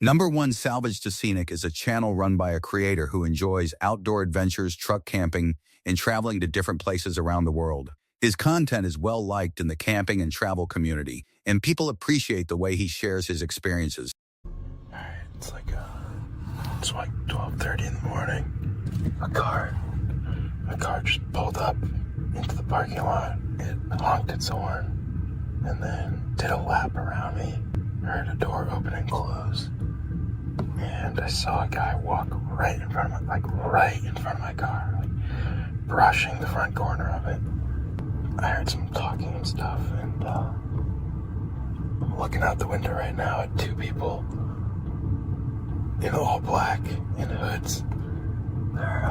Number 1, Salvage to Scenic is a channel run by a creator who enjoys outdoor adventures, truck camping, and traveling to different places around the world. His content is well liked in the camping and travel community, and people appreciate the way he shares his experiences. Alright, it's like 12:30 in the morning. A car just pulled up into the parking lot. It honked its horn and then did a lap around me. I heard a door open and close. And I saw a guy walk right in front of my car, like brushing the front corner of it. I heard some talking and stuff, and I'm looking out the window right now at 2 people in all black in hoods. They're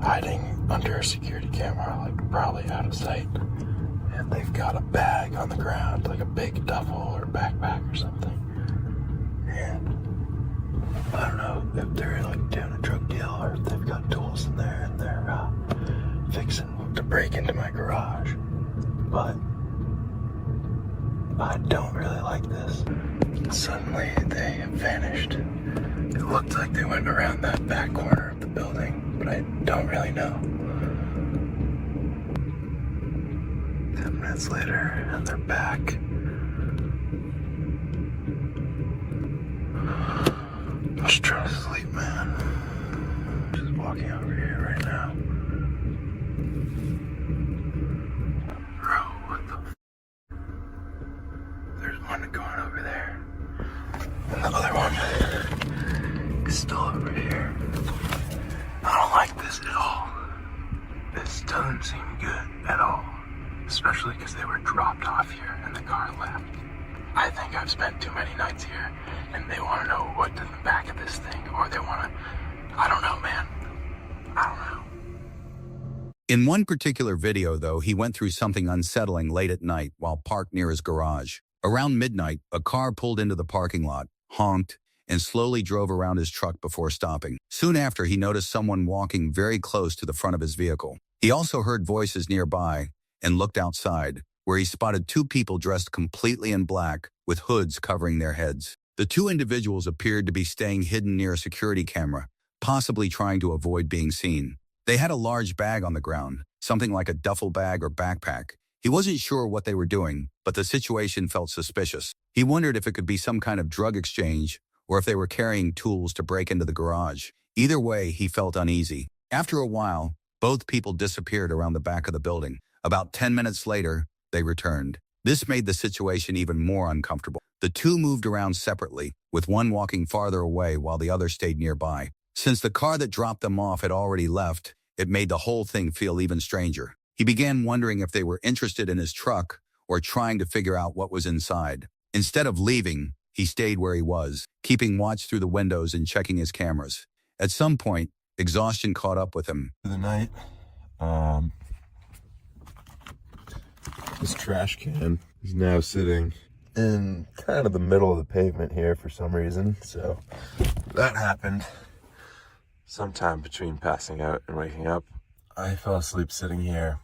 hiding under a security camera, like probably out of sight. And they've got a bag on the ground, like a big duffel or backpack or something. And I don't know if they're like doing a drug deal or if they've got tools in there and they're fixing to break into my garage. But I don't really like this. Suddenly they have vanished. It looked like they went around that back corner of the building, but I don't really know. 10 minutes later, and they're back. I'm just trying to sleep, man. Just walking over here right now. Bro, what the f? There's one going over there. And the other one is still over here. I don't like this at all. This doesn't seem good at all. Especially because they were dropped off here and the car left. I think I've spent too many nights here and they want to know what's in the back of this thing, or they want to, I don't know, man. I don't know. In one particular video, though, he went through something unsettling late at night while parked near his garage. Around midnight, a car pulled into the parking lot, honked, and slowly drove around his truck before stopping. Soon after, he noticed someone walking very close to the front of his vehicle. He also heard voices nearby and looked outside, where he spotted 2 people dressed completely in black with hoods covering their heads. The 2 individuals appeared to be staying hidden near a security camera, possibly trying to avoid being seen. They had a large bag on the ground, something like a duffel bag or backpack. He wasn't sure what they were doing, but the situation felt suspicious. He wondered if it could be some kind of drug exchange or if they were carrying tools to break into the garage. Either way, he felt uneasy. After a while, both people disappeared around the back of the building. About 10 minutes later, they returned. This made the situation even more uncomfortable. The 2 moved around separately, with one walking farther away while the other stayed nearby. Since the car that dropped them off had already left, it made the whole thing feel even stranger. He began wondering if they were interested in his truck or trying to figure out what was inside. Instead of leaving, he stayed where he was, keeping watch through the windows and checking his cameras. At some point, exhaustion caught up with him. For the night, this trash can is now sitting in kind of the middle of the pavement here for some reason. So that happened sometime between passing out and waking up. I fell asleep sitting here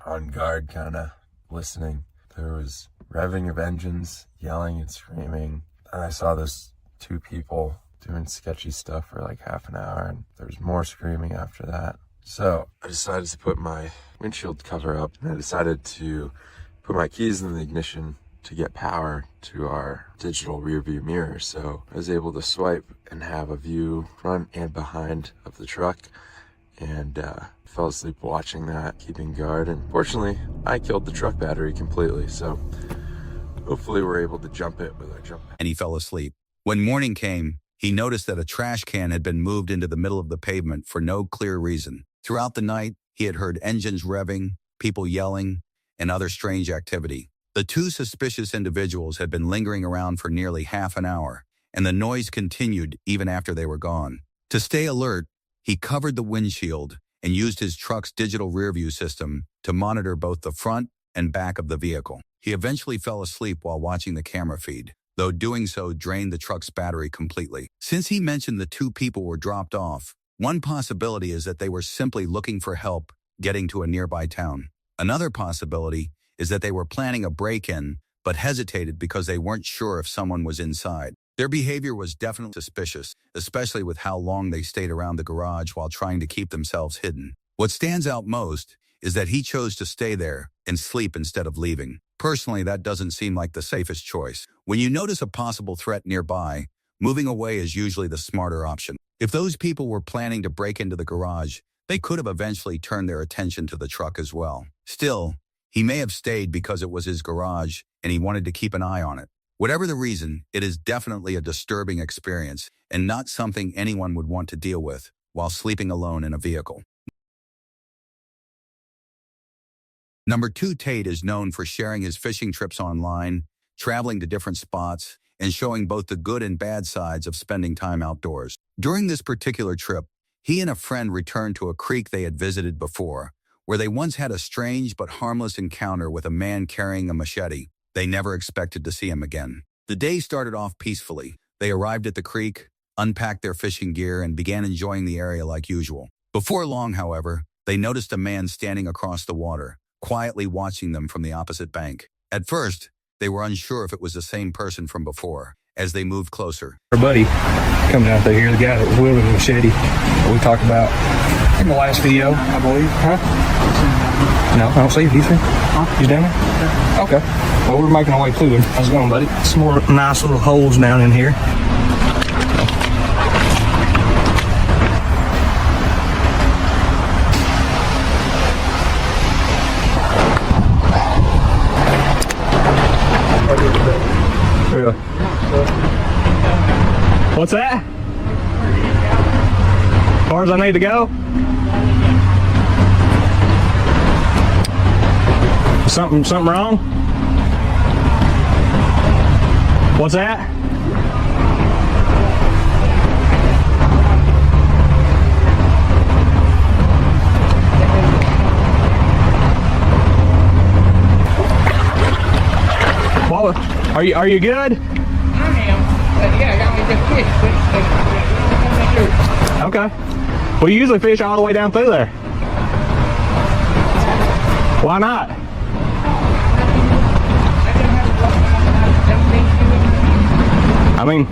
on guard, kind of listening. There was revving of engines, yelling and screaming. And I saw those 2 people doing sketchy stuff for like half an hour, and there was more screaming after that. So I decided to put my windshield cover up, and I decided to put my keys in the ignition to get power to our digital rear view mirror. So I was able to swipe and have a view front and behind of the truck, and fell asleep watching that, keeping guard. And fortunately, I killed the truck battery completely. So hopefully we're able to jump it with our jump pad. And he fell asleep. When morning came, he noticed that a trash can had been moved into the middle of the pavement for no clear reason. Throughout the night, he had heard engines revving, people yelling, and other strange activity. The 2 suspicious individuals had been lingering around for nearly half an hour, and the noise continued even after they were gone. To stay alert, he covered the windshield and used his truck's digital rearview system to monitor both the front and back of the vehicle. He eventually fell asleep while watching the camera feed, though doing so drained the truck's battery completely. Since he mentioned the 2 people were dropped off, one possibility is that they were simply looking for help getting to a nearby town. Another possibility is that they were planning a break-in but hesitated because they weren't sure if someone was inside. Their behavior was definitely suspicious, especially with how long they stayed around the garage while trying to keep themselves hidden. What stands out most is that he chose to stay there and sleep instead of leaving. Personally, that doesn't seem like the safest choice. When you notice a possible threat nearby, moving away is usually the smarter option. If those people were planning to break into the garage, they could have eventually turned their attention to the truck as well. Still, he may have stayed because it was his garage and he wanted to keep an eye on it. Whatever the reason, it is definitely a disturbing experience and not something anyone would want to deal with while sleeping alone in a vehicle. Number 2, Tate is known for sharing his fishing trips online, traveling to different spots, and showing both the good and bad sides of spending time outdoors. During this particular trip, he and a friend returned to a creek they had visited before, where they once had a strange but harmless encounter with a man carrying a machete. They never expected to see him again. The day started off peacefully. They arrived at the creek, unpacked their fishing gear, and began enjoying the area like usual. Before long, however, they noticed a man standing across the water, quietly watching them from the opposite bank. At first, they were unsure if it was the same person from before. As they moved closer, our buddy coming out there here, the guy that was wielding the machete we talked about in the last video, I believe. Huh? No, I don't see him. He's here. He's down there? Yeah. Okay. Well, we're making our way to him. How's it going, buddy? Some more nice little holes down in here. What's that? As far as I need to go? Something wrong? What's that? Well, are you good? Okay. Well, you usually fish all the way down through there. Why not? I mean,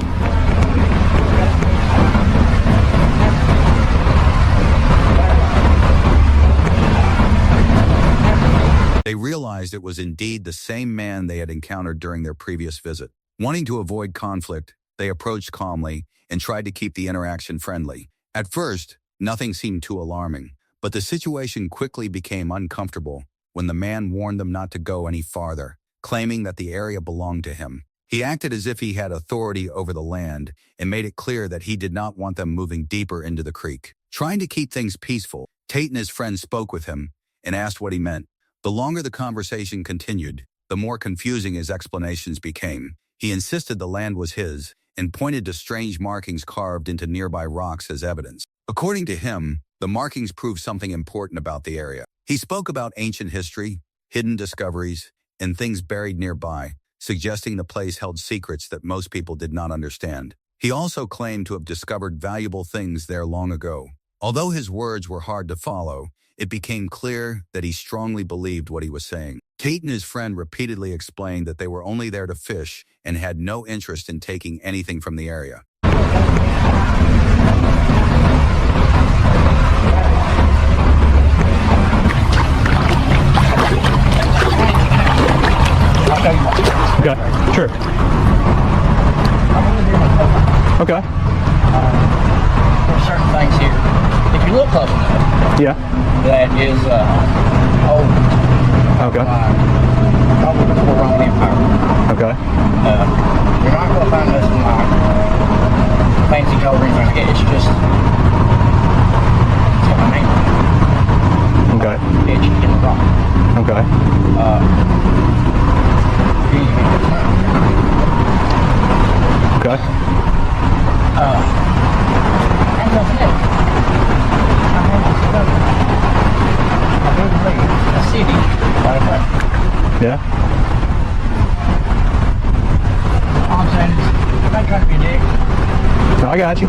they realized it was indeed the same man they had encountered during their previous visit. Wanting to avoid conflict, they approached calmly and tried to keep the interaction friendly. At first, nothing seemed too alarming, but the situation quickly became uncomfortable when the man warned them not to go any farther, claiming that the area belonged to him. He acted as if he had authority over the land and made it clear that he did not want them moving deeper into the creek. Trying to keep things peaceful, Tate and his friend spoke with him and asked what he meant. The longer the conversation continued, the more confusing his explanations became. He insisted the land was his and pointed to strange markings carved into nearby rocks as evidence. According to him, the markings proved something important about the area. He spoke about ancient history, hidden discoveries, and things buried nearby, suggesting the place held secrets that most people did not understand. He also claimed to have discovered valuable things there long ago. Although his words were hard to follow, it became clear that he strongly believed what he was saying. Tate and his friend repeatedly explained that they were only there to fish and had no interest in taking anything from the area. Okay, sure. Okay. There's certain things here. If you look close enough, Yeah. that is old. Okay. Probably before Roman Empire. Okay. You're not going to find this in like fancy jewelry or anything like that. It's just a name. Okay. Etched in the rock. Okay. Okay. And nothing else. I do believe a city like that. Yeah. All I'm saying is, I'm not trying to be a dick. No, I got you.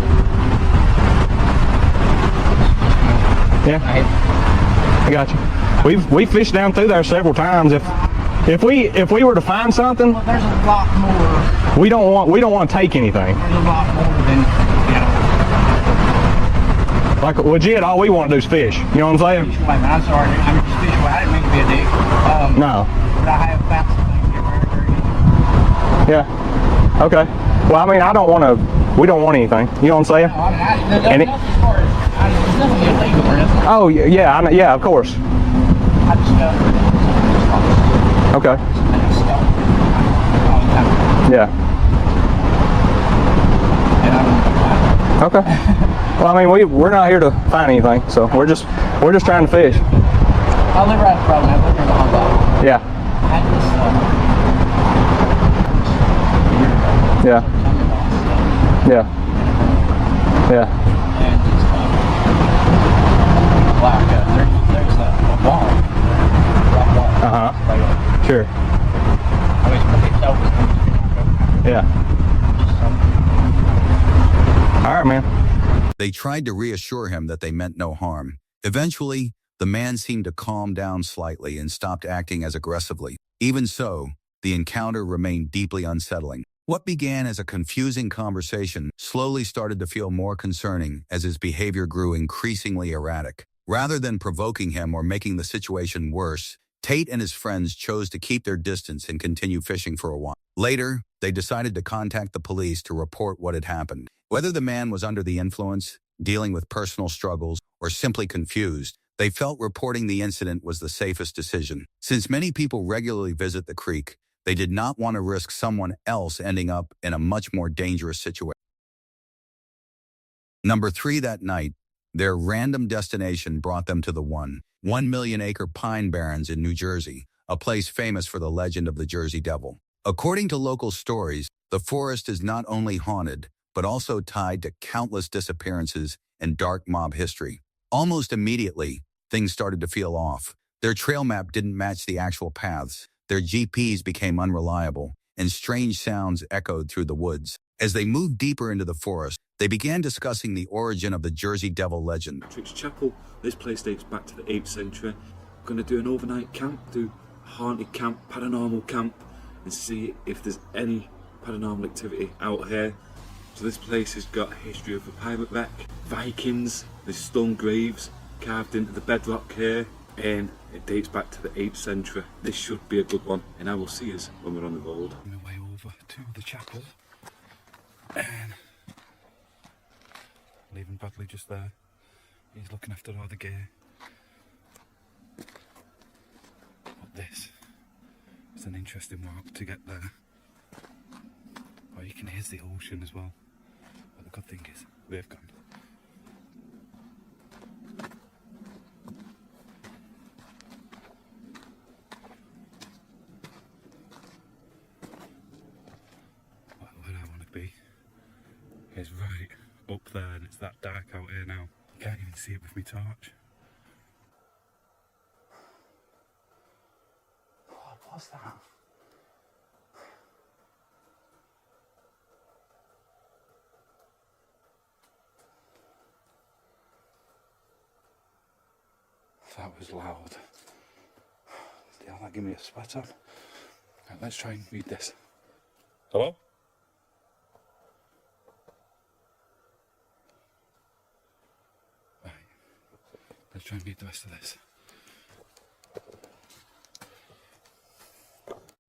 Yeah. I got you. We've fished down through there several times. If If we were to find something, Well, there's a lot more. we don't want to take anything. There's a lot more than, you know. Like legit, all we want to do is fish. You know what I'm saying? Fish away, man. I'm sorry. I mean, just fish away. I didn't mean to be a dick. No. But I have found some things here very, very easy. Yeah. Okay. Well, I mean, we don't want anything. You know what I'm saying? No, I mean, And there's nothing as far as, there's nothing illegal or nothing. Oh yeah, yeah, of course. I just Okay. stuff all the time. Yeah. And I don't know. Okay. Well, I mean, we're not here to find anything, so we're just trying to fish. I live right across the road. I live here in the hot dog. Yeah. I had this Yeah. Yeah. Yeah. and it's like there's a wall. Rock wall. Uh-huh. Sure. I wish my kids open. Yeah. All right, man. They tried to reassure him that they meant no harm. Eventually, the man seemed to calm down slightly and stopped acting as aggressively. Even so, the encounter remained deeply unsettling. What began as a confusing conversation slowly started to feel more concerning as his behavior grew increasingly erratic. Rather than provoking him or making the situation worse, Tate and his friends chose to keep their distance and continue fishing for a while. Later, they decided to contact the police to report what had happened. Whether the man was under the influence, dealing with personal struggles, or simply confused, they felt reporting the incident was the safest decision. Since many people regularly visit the creek, they did not want to risk someone else ending up in a much more dangerous situation. Number 3 that night, their random destination brought them to the 1 million acre Pine Barrens in New Jersey, a place famous for the legend of the Jersey Devil. According to local stories, the forest is not only haunted, but also tied to countless disappearances and dark mob history. Almost immediately, things started to feel off. Their trail map didn't match the actual paths, their GPS became unreliable, and strange sounds echoed through the woods. As they moved deeper into the forest, they began discussing the origin of the Jersey Devil legend. Patrick's Chapel. This place dates back to the 8th century. We're going to do an overnight camp, do a haunted camp, paranormal camp, and see if there's any paranormal activity out here. So this place has got a history of a pirate wreck, Vikings, there's stone graves carved into the bedrock here, and it dates back to the 8th century. This should be a good one, and I will see us when we're on the road. On my way over to the chapel, and leaving Bradley just there. He's looking after all the gear. But this is an interesting walk to get there. Oh, you can hear the ocean as well. But the good thing is, they've gone. Well, where I want to be is right up there, and it's that dark out here now. You can't even see it with my torch. What was that? That was loud. Yeah, that gave me a sweat on. Right, let's try and read this. Hello? Right. Let's try and read the rest of this.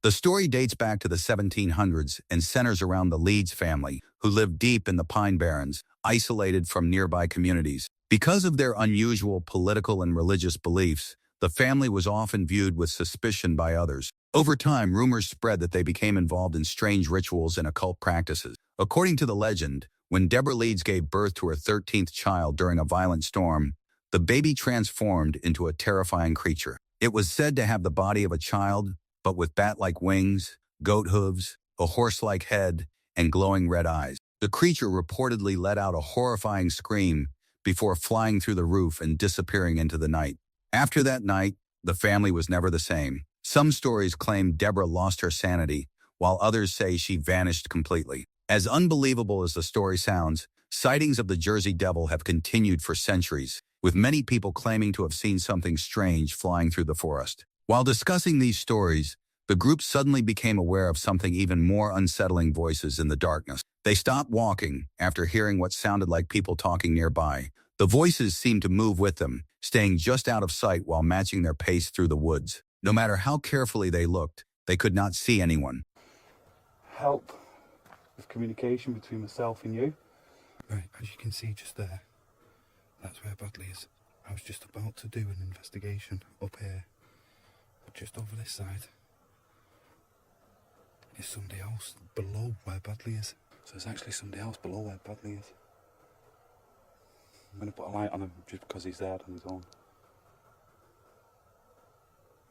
The story dates back to the 1700s and centers around the Leeds family, who lived deep in the Pine Barrens, isolated from nearby communities. Because of their unusual political and religious beliefs, the family was often viewed with suspicion by others. Over time, rumors spread that they became involved in strange rituals and occult practices. According to the legend, when Deborah Leeds gave birth to her 13th child during a violent storm, the baby transformed into a terrifying creature. It was said to have the body of a child, but with bat-like wings, goat hooves, a horse-like head, and glowing red eyes. The creature reportedly let out a horrifying scream before flying through the roof and disappearing into the night. After that night, the family was never the same. Some stories claim Deborah lost her sanity, while others say she vanished completely. As unbelievable as the story sounds, sightings of the Jersey Devil have continued for centuries, with many people claiming to have seen something strange flying through the forest. While discussing these stories, the group suddenly became aware of something even more unsettling: voices in the darkness. They stopped walking after hearing what sounded like people talking nearby. The voices seemed to move with them, staying just out of sight while matching their pace through the woods. No matter how carefully they looked, they could not see anyone. Help with communication between myself and you. Right, as you can see just there, that's where Bradley is. I was just about to do an investigation up here, but just over this side is somebody else below where Bradley is. So there's actually somebody else below where Bradley is. I'm going to put a light on him just because he's there on his own.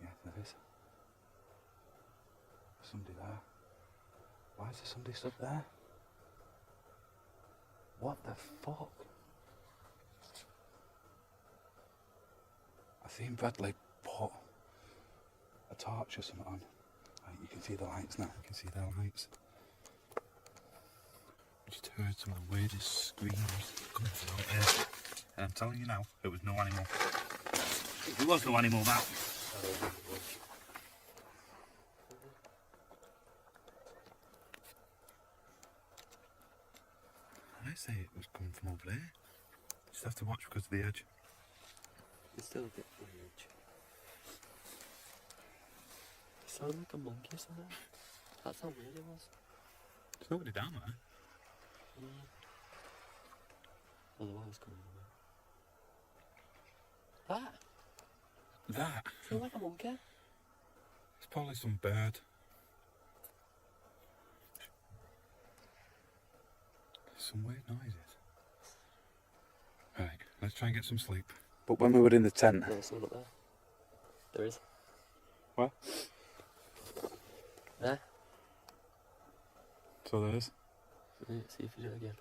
Yeah, there is. There's somebody there. Why is there somebody stood there? What the fuck? I seen Bradley put a torch or something on. Right, you can see the lights now. You can see their lights. I just heard some of the weirdest screams coming from out here. And I'm telling you now, it was no animal. It was no animal, that. I say it was coming from over there. Just have to watch because of the edge. It's still a bit on the edge. It sounded like a monkey or something. That's how weird it was. There's nobody down there. Oh, the wires coming away. That? Sounds like a monkey. It's probably some bird. Some weird noises. Right, let's try and get some sleep. But when we were in the tent... No, there's someone up there. There is. Where? There. So there is. Right, see if you do it again.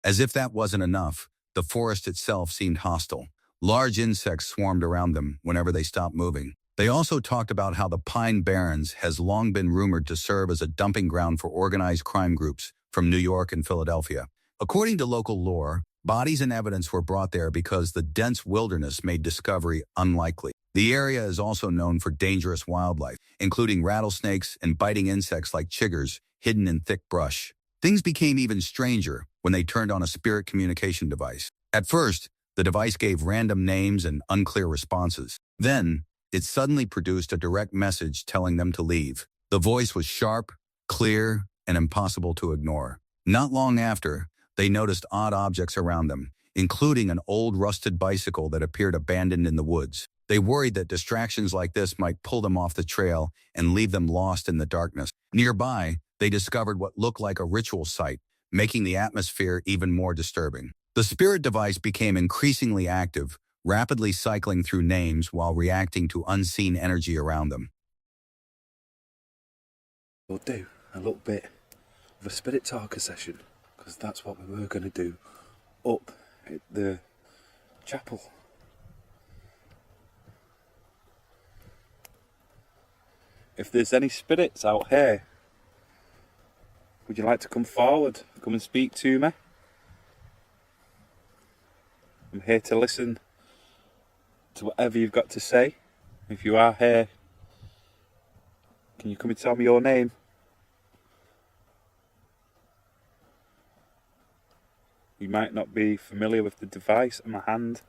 As if that wasn't enough, the forest itself seemed hostile. Large insects swarmed around them whenever they stopped moving. They also talked about how the Pine Barrens has long been rumored to serve as a dumping ground for organized crime groups from New York and Philadelphia. According to local lore, bodies and evidence were brought there because the dense wilderness made discovery unlikely. The area is also known for dangerous wildlife, including rattlesnakes and biting insects like chiggers hidden in thick brush. Things became even stranger when they turned on a spirit communication device. At first, the device gave random names and unclear responses. Then, it suddenly produced a direct message telling them to leave. The voice was sharp, clear, and impossible to ignore. Not long after, they noticed odd objects around them, including an old rusted bicycle that appeared abandoned in the woods. They worried that distractions like this might pull them off the trail and leave them lost in the darkness. Nearby, they discovered what looked like a ritual site, making the atmosphere even more disturbing. The spirit device became increasingly active, rapidly cycling through names while reacting to unseen energy around them. We'll do a little bit of a spirit talker session, because that's what we were going to do up at the chapel. If there's any spirits out here, would you like to come forward, come and speak to me? I'm here to listen to whatever you've got to say. If you are here, can you come and tell me your name? You might not be familiar with the device in my hand.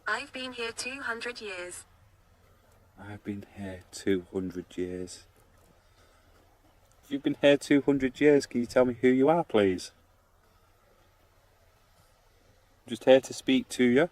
I've been here 200 years. I've been here 200 years. If you've been here 200 years, can you tell me who you are, please? I'm just here to speak to you.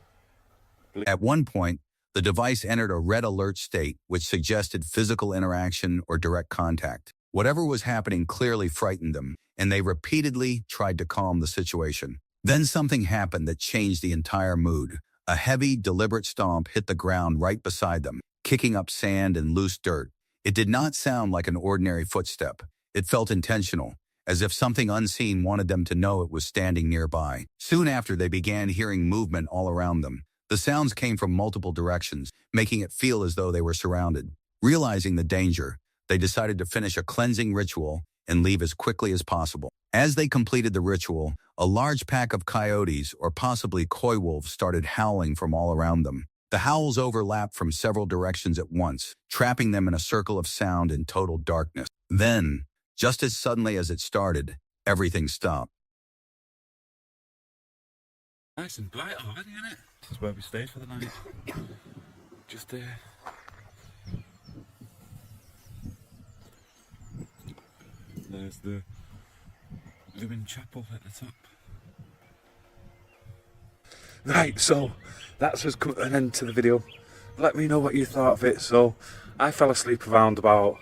At one point, the device entered a red alert state, which suggested physical interaction or direct contact. Whatever was happening clearly frightened them, and they repeatedly tried to calm the situation. Then something happened that changed the entire mood. A heavy, deliberate stomp hit the ground right beside them, kicking up sand and loose dirt. It did not sound like an ordinary footstep. It felt intentional, as if something unseen wanted them to know it was standing nearby. Soon after, they began hearing movement all around them. The sounds came from multiple directions, making it feel as though they were surrounded. Realizing the danger, they decided to finish a cleansing ritual and leave as quickly as possible. As they completed the ritual, a large pack of coyotes, or possibly coy wolves, started howling from all around them. The howls overlapped from several directions at once, trapping them in a circle of sound and total darkness. Then, just as suddenly as it started, everything stopped. Nice and bright already, isn't it? This is where we stayed for the night. Just there. There's the ruined chapel at the top. Right, so that's just come to an end to the video. Let me know what you thought of it. So I fell asleep around about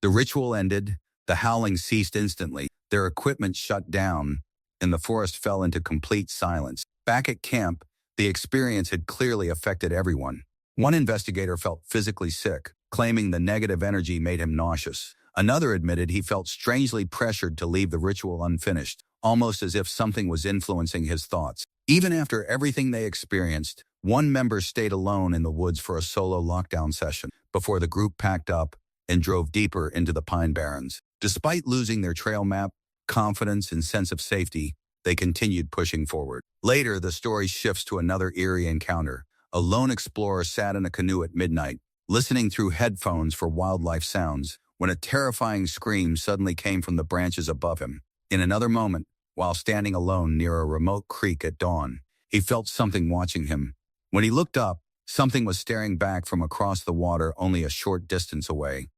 The ritual ended, the howling ceased instantly, their equipment shut down, and the forest fell into complete silence. Back at camp, the experience had clearly affected everyone. One investigator felt physically sick, claiming the negative energy made him nauseous. Another admitted he felt strangely pressured to leave the ritual unfinished, almost as if something was influencing his thoughts. Even after everything they experienced, one member stayed alone in the woods for a solo lockdown session before the group packed up and drove deeper into the Pine Barrens. Despite losing their trail map, confidence, and sense of safety, they continued pushing forward. Later, the story shifts to another eerie encounter. A lone explorer sat in a canoe at midnight, listening through headphones for wildlife sounds, when a terrifying scream suddenly came from the branches above him. In another moment, while standing alone near a remote creek at dawn, he felt something watching him. When he looked up, something was staring back from across the water only a short distance away.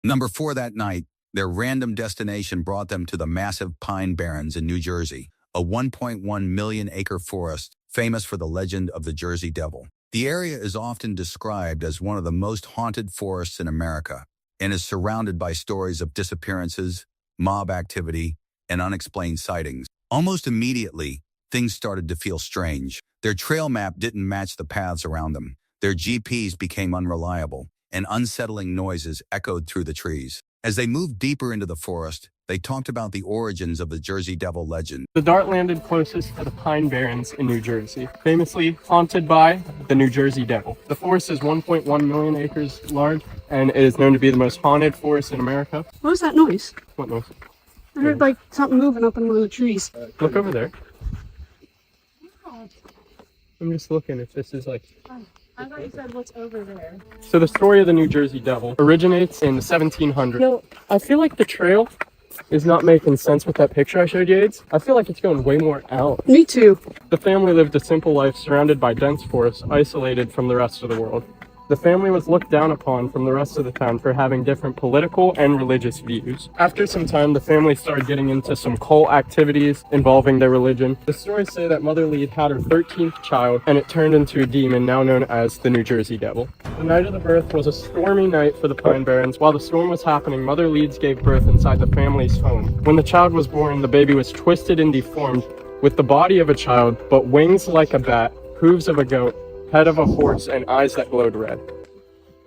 Number 4 that night, their random destination brought them to the massive Pine Barrens in New Jersey, a 1.1 million acre forest famous for the legend of the Jersey Devil. The area is often described as one of the most haunted forests in America and is surrounded by stories of disappearances, mob activity, and unexplained sightings. Almost immediately, things started to feel strange. Their trail map didn't match the paths around them. Their GPS became unreliable, and unsettling noises echoed through the trees. As they moved deeper into the forest, they talked about the origins of the Jersey Devil legend. The dart landed closest to the Pine Barrens in New Jersey, famously haunted by the New Jersey Devil. The forest is 1.1 million acres large, and it is known to be the most haunted forest in America. What was that noise? What noise? I heard like something moving up in one of the trees. Look over there. I'm just looking if this is like... I thought you said what's over there. So the story of the New Jersey Devil originates in the 1700s. No, I feel like the trail is not making sense with that picture I showed you, Aids. I feel like it's going way more out. Me too. The family lived a simple life surrounded by dense forests, isolated from the rest of the world. The family was looked down upon from the rest of the town for having different political and religious views. After some time, the family started getting into some cult activities involving their religion. The stories say that Mother Lead had her 13th child, and it turned into a demon now known as the New Jersey Devil. The night of the birth was a stormy night for the Pine Barrens. While the storm was happening, Mother Leeds gave birth inside the family's home. When the child was born, the baby was twisted and deformed, with the body of a child, but wings like a bat, hooves of a goat, head of a horse, and eyes that glowed red.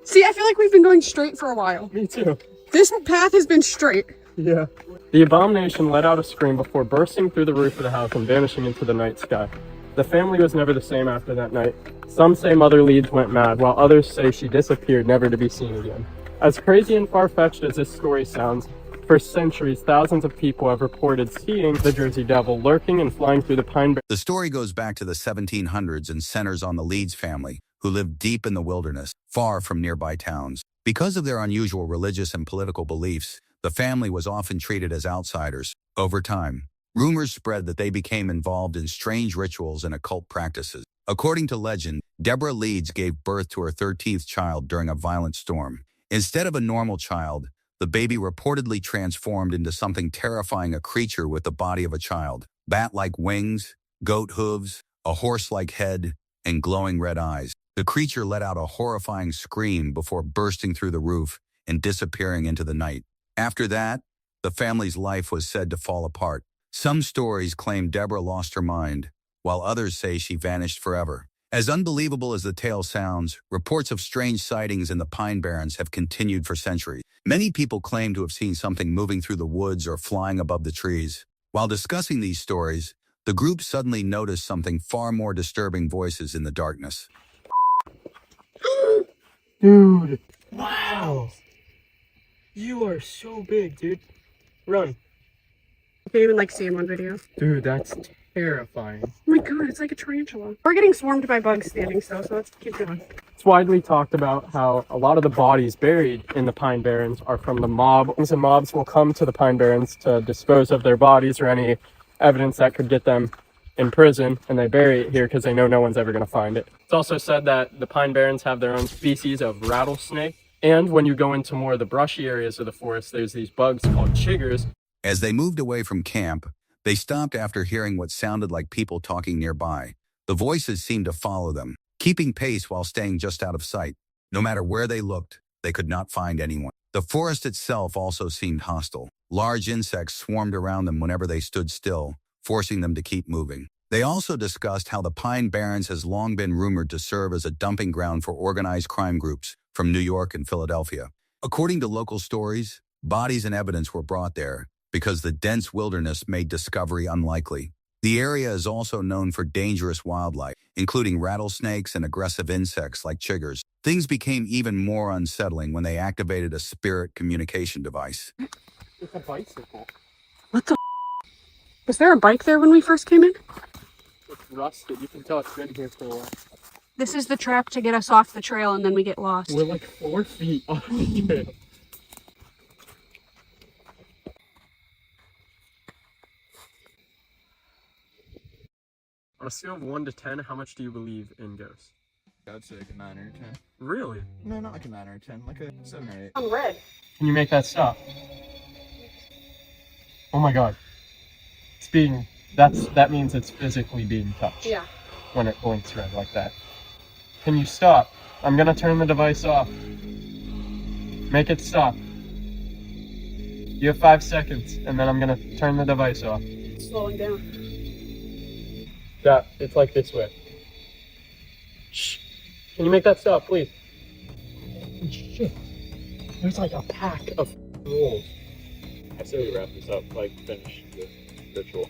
See, I feel like we've been going straight for a while. Me too. This path has been straight. Yeah. The abomination let out a scream before bursting through the roof of the house and vanishing into the night sky. The family was never the same after that night. Some say Mother Leeds went mad, while others say she disappeared, never to be seen again. As crazy and far-fetched as this story sounds, for centuries, thousands of people have reported seeing the Jersey Devil lurking and flying through the Pine Barrens. The story goes back to the 1700s and centers on the Leeds family, who lived deep in the wilderness, far from nearby towns. Because of their unusual religious and political beliefs, the family was often treated as outsiders. Over time, rumors spread that they became involved in strange rituals and occult practices. According to legend, Deborah Leeds gave birth to her 13th child during a violent storm. Instead of a normal child, the baby reportedly transformed into something terrifying, a creature with the body of a child, bat-like wings, goat hooves, a horse-like head, and glowing red eyes. The creature let out a horrifying scream before bursting through the roof and disappearing into the night. After that, the family's life was said to fall apart. Some stories claim Deborah lost her mind, while others say she vanished forever. As unbelievable as the tale sounds, reports of strange sightings in the Pine Barrens have continued for centuries. Many people claim to have seen something moving through the woods or flying above the trees. While discussing these stories, the group suddenly noticed something far more disturbing: voices in the darkness. Dude. Wow. You are so big, dude. Run. I can't even like see him on video. Dude, that's terrifying. Oh my god, it's like a tarantula. We're getting swarmed by bugs standing still, so let's keep going. It's widely talked about how a lot of the bodies buried in the Pine Barrens are from the mob, and mobs will come to the Pine Barrens to dispose of their bodies or any evidence that could get them in prison, and they bury it here because they know no one's ever going to find it. It's also said that the Pine Barrens have their own species of rattlesnake, and when you go into more of the brushy areas of the forest, there's these bugs called chiggers. As they moved away from camp, they stopped after hearing what sounded like people talking nearby. The voices seemed to follow them, keeping pace while staying just out of sight. No matter where they looked, they could not find anyone. The forest itself also seemed hostile. Large insects swarmed around them whenever they stood still, forcing them to keep moving. They also discussed how the Pine Barrens has long been rumored to serve as a dumping ground for organized crime groups from New York and Philadelphia. According to local stories, bodies and evidence were brought there because the dense wilderness made discovery unlikely. The area is also known for dangerous wildlife, including rattlesnakes and aggressive insects like chiggers. Things became even more unsettling when they activated a spirit communication device. It's a bicycle. What the Was there a bike there when we first came in? It's rusted. You can tell it's been here for a while. This is the trap to get us off the trail and then we get lost. We're like 4 feet off the trail. On a scale of 1 to 10, how much do you believe in ghosts? I would say like a 9 or a 10. Really? No, not like a 9 or a 10, like a 7 or 8. I'm red. Can you make that stop? Oh my god. It's being, that means it's physically being touched. Yeah. When it blinks red like that. Can you stop? I'm gonna turn the device off. Make it stop. You have 5 seconds, and then I'm gonna turn the device off. It's slowing down. Yeah, it's like this way. Shh. Can you make that stop, please? Shit. There's like a pack of wolves. I say we wrap this up, like finish the ritual.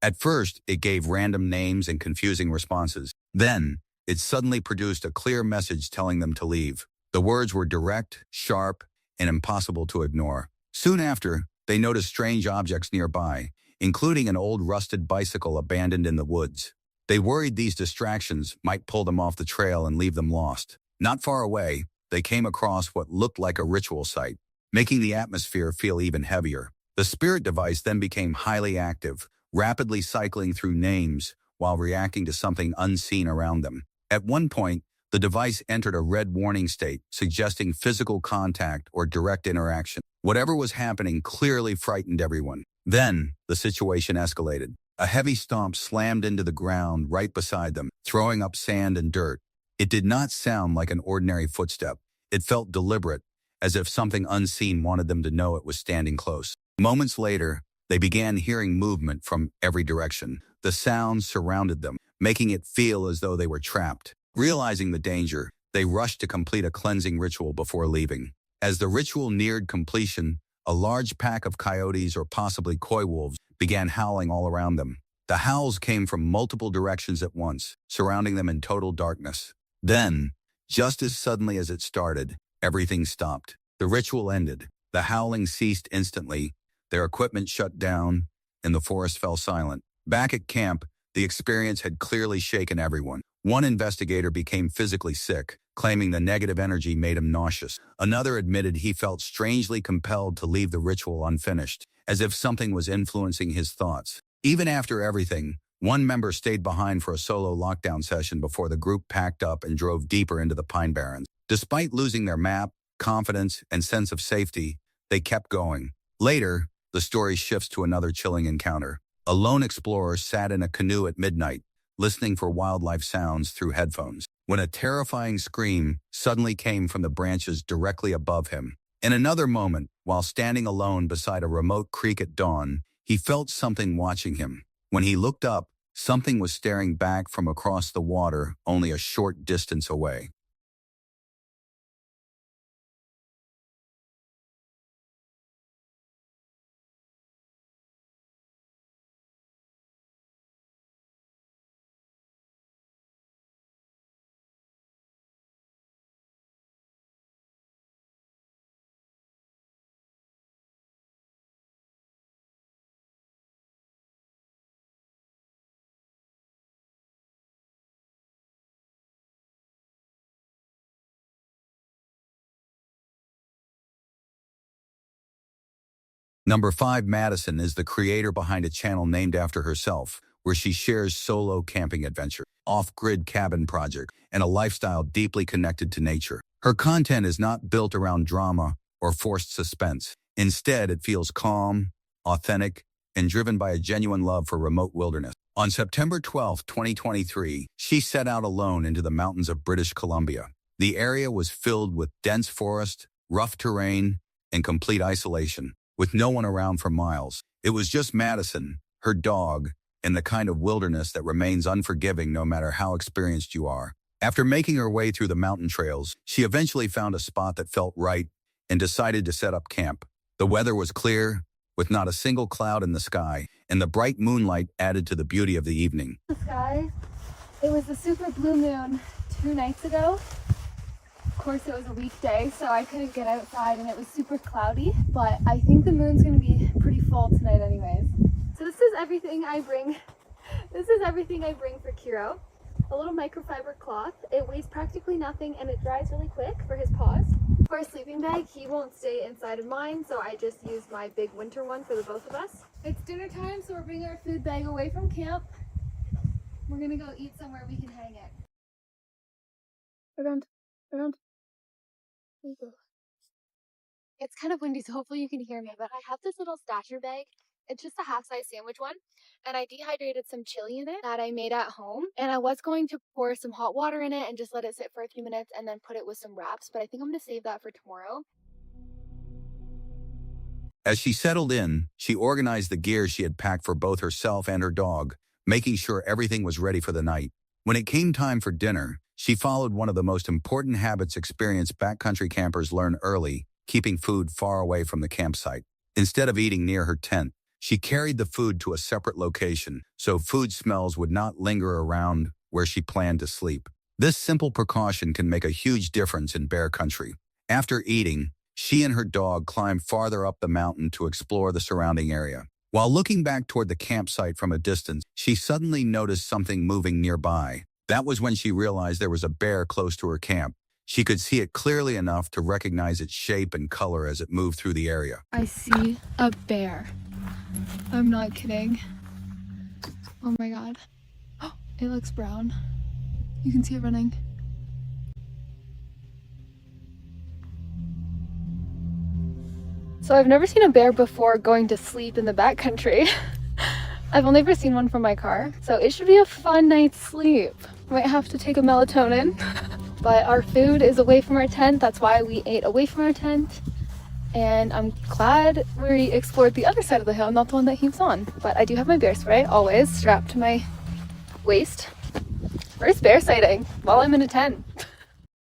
At first, it gave random names and confusing responses. Then, it suddenly produced a clear message telling them to leave. The words were direct, sharp, and impossible to ignore. Soon after, they noticed strange objects nearby, including an old rusted bicycle abandoned in the woods. They worried these distractions might pull them off the trail and leave them lost. Not far away, they came across what looked like a ritual site, making the atmosphere feel even heavier. The spirit device then became highly active, rapidly cycling through names while reacting to something unseen around them. At one point, the device entered a red warning state, suggesting physical contact or direct interaction. Whatever was happening clearly frightened everyone. Then, the situation escalated. A heavy stomp slammed into the ground right beside them, throwing up sand and dirt. It did not sound like an ordinary footstep. It felt deliberate, as if something unseen wanted them to know it was standing close. Moments later, they began hearing movement from every direction. The sounds surrounded them, making it feel as though they were trapped. Realizing the danger, they rushed to complete a cleansing ritual before leaving. As the ritual neared completion, a large pack of coyotes or possibly coy wolves began howling all around them. The howls came from multiple directions at once, surrounding them in total darkness. Then, just as suddenly as it started, everything stopped. The ritual ended. The howling ceased instantly. Their equipment shut down, and the forest fell silent. Back at camp, the experience had clearly shaken everyone. One investigator became physically sick, claiming the negative energy made him nauseous. Another admitted he felt strangely compelled to leave the ritual unfinished, as if something was influencing his thoughts. Even after everything, one member stayed behind for a solo lockdown session before the group packed up and drove deeper into the Pine Barrens. Despite losing their map, confidence, and sense of safety, they kept going. Later, the story shifts to another chilling encounter. A lone explorer sat in a canoe at midnight, listening for wildlife sounds through headphones, when a terrifying scream suddenly came from the branches directly above him. In another moment, while standing alone beside a remote creek at dawn, he felt something watching him. When he looked up, something was staring back from across the water only a short distance away. Number 5, Madison is the creator behind a channel named after herself, where she shares solo camping adventure, off-grid cabin project, and a lifestyle deeply connected to nature. Her content is not built around drama or forced suspense. Instead, it feels calm, authentic, and driven by a genuine love for remote wilderness. On September 12, 2023, she set out alone into the mountains of British Columbia. The area was filled with dense forest, rough terrain, and complete isolation, with no one around for miles. It was just Madison, her dog, and the kind of wilderness that remains unforgiving no matter how experienced you are. After making her way through the mountain trails, she eventually found a spot that felt right and decided to set up camp. The weather was clear, with not a single cloud in the sky, and the bright moonlight added to the beauty of the evening. The sky, it was a super blue moon 2 nights ago. Of course, it was a weekday, so I couldn't get outside and it was super cloudy, but I think the moon's gonna be pretty full tonight anyways. So this is everything I bring. This is everything I bring for Kiro. A little microfiber cloth. It weighs practically nothing and it dries really quick for his paws. For a sleeping bag, he won't stay inside of mine, so I just use my big winter one for the both of us. It's dinner time, so we're bringing our food bag away from camp. We're gonna go eat somewhere we can hang it. Around. There you go. It's kind of windy, so hopefully you can hear me, but I have this little stasher bag. It's just a half-size sandwich one, and I dehydrated some chili in it that I made at home, and I was going to pour some hot water in it and just let it sit for a few minutes and then put it with some wraps, but I think I'm going to save that for tomorrow. As she settled in, she organized the gear she had packed for both herself and her dog, making sure everything was ready for the night. When it came time for dinner, she followed one of the most important habits experienced backcountry campers learn early, keeping food far away from the campsite. Instead of eating near her tent, she carried the food to a separate location, so food smells would not linger around where she planned to sleep. This simple precaution can make a huge difference in bear country. After eating, she and her dog climbed farther up the mountain to explore the surrounding area. While looking back toward the campsite from a distance, she suddenly noticed something moving nearby. That was when she realized there was a bear close to her camp. She could see it clearly enough to recognize its shape and color as it moved through the area. I see a bear. I'm not kidding. Oh my god. Oh, it looks brown. You can see it running. So I've never seen a bear before going to sleep in the backcountry. I've only ever seen one from my car. So it should be a fun night's sleep. Might have to take a melatonin. But our food is away from our tent. That's why we ate away from our tent. And I'm glad we explored the other side of the hill, not the one that he was on. But I do have my bear spray, always strapped to my waist. First bear sighting while I'm in a tent.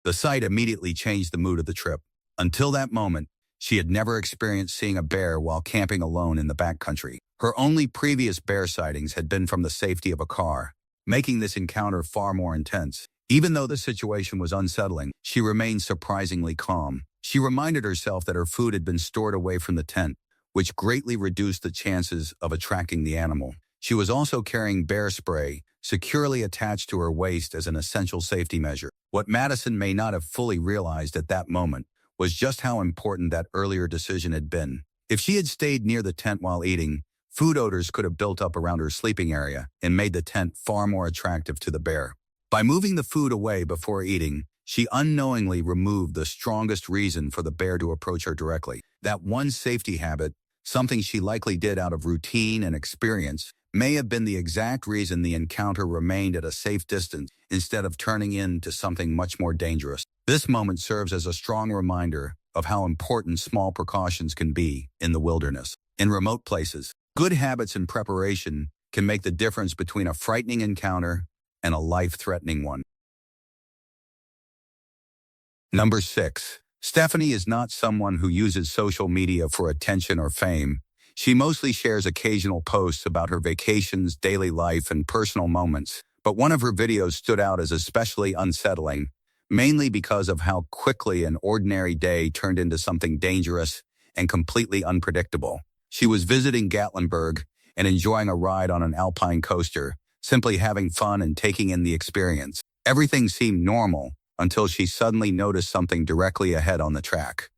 The sight immediately changed the mood of the trip. Until that moment, she had never experienced seeing a bear while camping alone in the backcountry. Her only previous bear sightings had been from the safety of a car, making this encounter far more intense. Even though the situation was unsettling, she remained surprisingly calm. She reminded herself that her food had been stored away from the tent, which greatly reduced the chances of attracting the animal. She was also carrying bear spray, securely attached to her waist as an essential safety measure. What Madison may not have fully realized at that moment was just how important that earlier decision had been. If she had stayed near the tent while eating, food odors could have built up around her sleeping area and made the tent far more attractive to the bear. By moving the food away before eating, she unknowingly removed the strongest reason for the bear to approach her directly. That one safety habit, something she likely did out of routine and experience, may have been the exact reason the encounter remained at a safe distance instead of turning into something much more dangerous. This moment serves as a strong reminder of how important small precautions can be in the wilderness. In remote places, good habits and preparation can make the difference between a frightening encounter and a life-threatening one. Number 6. Stephanie is not someone who uses social media for attention or fame. She mostly shares occasional posts about her vacations, daily life, and personal moments. But one of her videos stood out as especially unsettling, mainly because of how quickly an ordinary day turned into something dangerous and completely unpredictable. She was visiting Gatlinburg and enjoying a ride on an alpine coaster, simply having fun and taking in the experience. Everything seemed normal until she suddenly noticed something directly ahead on the track.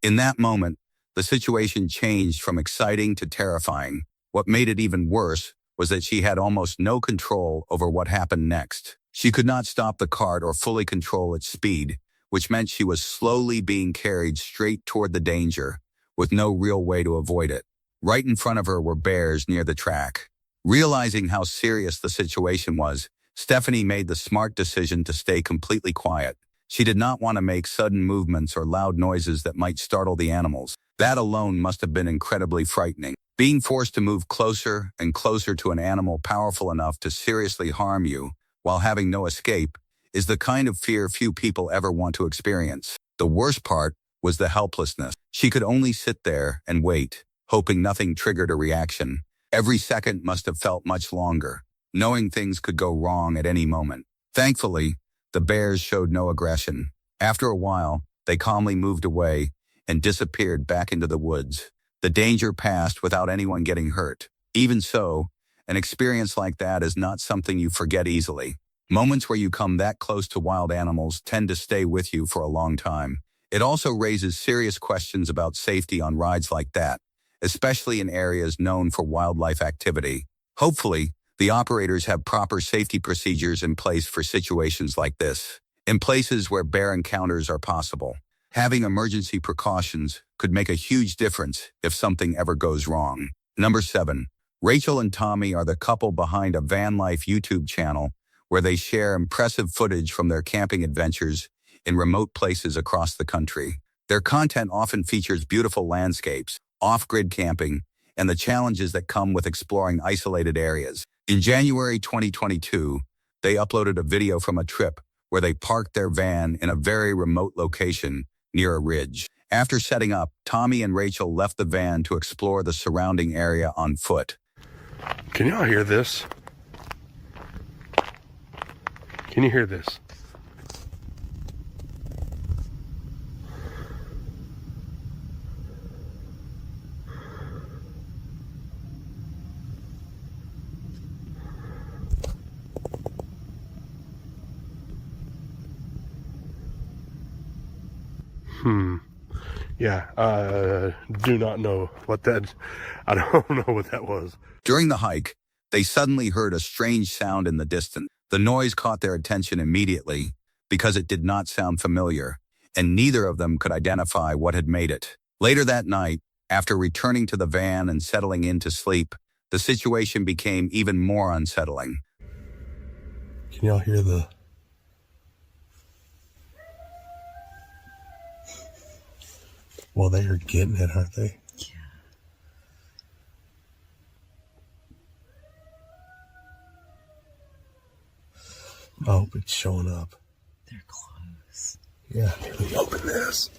In that moment, the situation changed from exciting to terrifying. What made it even worse was that she had almost no control over what happened next. She could not stop the cart or fully control its speed, which meant she was slowly being carried straight toward the danger, with no real way to avoid it. Right in front of her were bears near the track. Realizing how serious the situation was, Stephanie made the smart decision to stay completely quiet. She did not want to make sudden movements or loud noises that might startle the animals. That alone must have been incredibly frightening. Being forced to move closer and closer to an animal powerful enough to seriously harm you while having no escape is the kind of fear few people ever want to experience. The worst part was the helplessness. She could only sit there and wait, hoping nothing triggered a reaction. Every second must have felt much longer, knowing things could go wrong at any moment. Thankfully, the bears showed no aggression. After a while, they calmly moved away and disappeared back into the woods. The danger passed without anyone getting hurt. Even so, an experience like that is not something you forget easily. Moments where you come that close to wild animals tend to stay with you for a long time. It also raises serious questions about safety on rides like that, especially in areas known for wildlife activity. Hopefully, the operators have proper safety procedures in place for situations like this. In places where bear encounters are possible, having emergency precautions could make a huge difference if something ever goes wrong. Number 7. Rachel and Tommy are the couple behind a van life YouTube channel where they share impressive footage from their camping adventures in remote places across the country. Their content often features beautiful landscapes, off-grid camping, and the challenges that come with exploring isolated areas. In January 2022, they uploaded a video from a trip where they parked their van in a very remote location near a ridge. After setting up, Tommy and Rachel left the van to explore the surrounding area on foot. Can y'all hear this? Can you hear this? Yeah, do not know what that, I don't know what that was. During the hike, they suddenly heard a strange sound in the distance. The noise caught their attention immediately because it did not sound familiar, and neither of them could identify what had made it. Later that night, after returning to the van and settling in to sleep, the situation became even more unsettling. Can y'all hear the... Well, they are getting it, aren't they? Yeah. I hope it's showing up. They're close. Yeah, here, let me open this.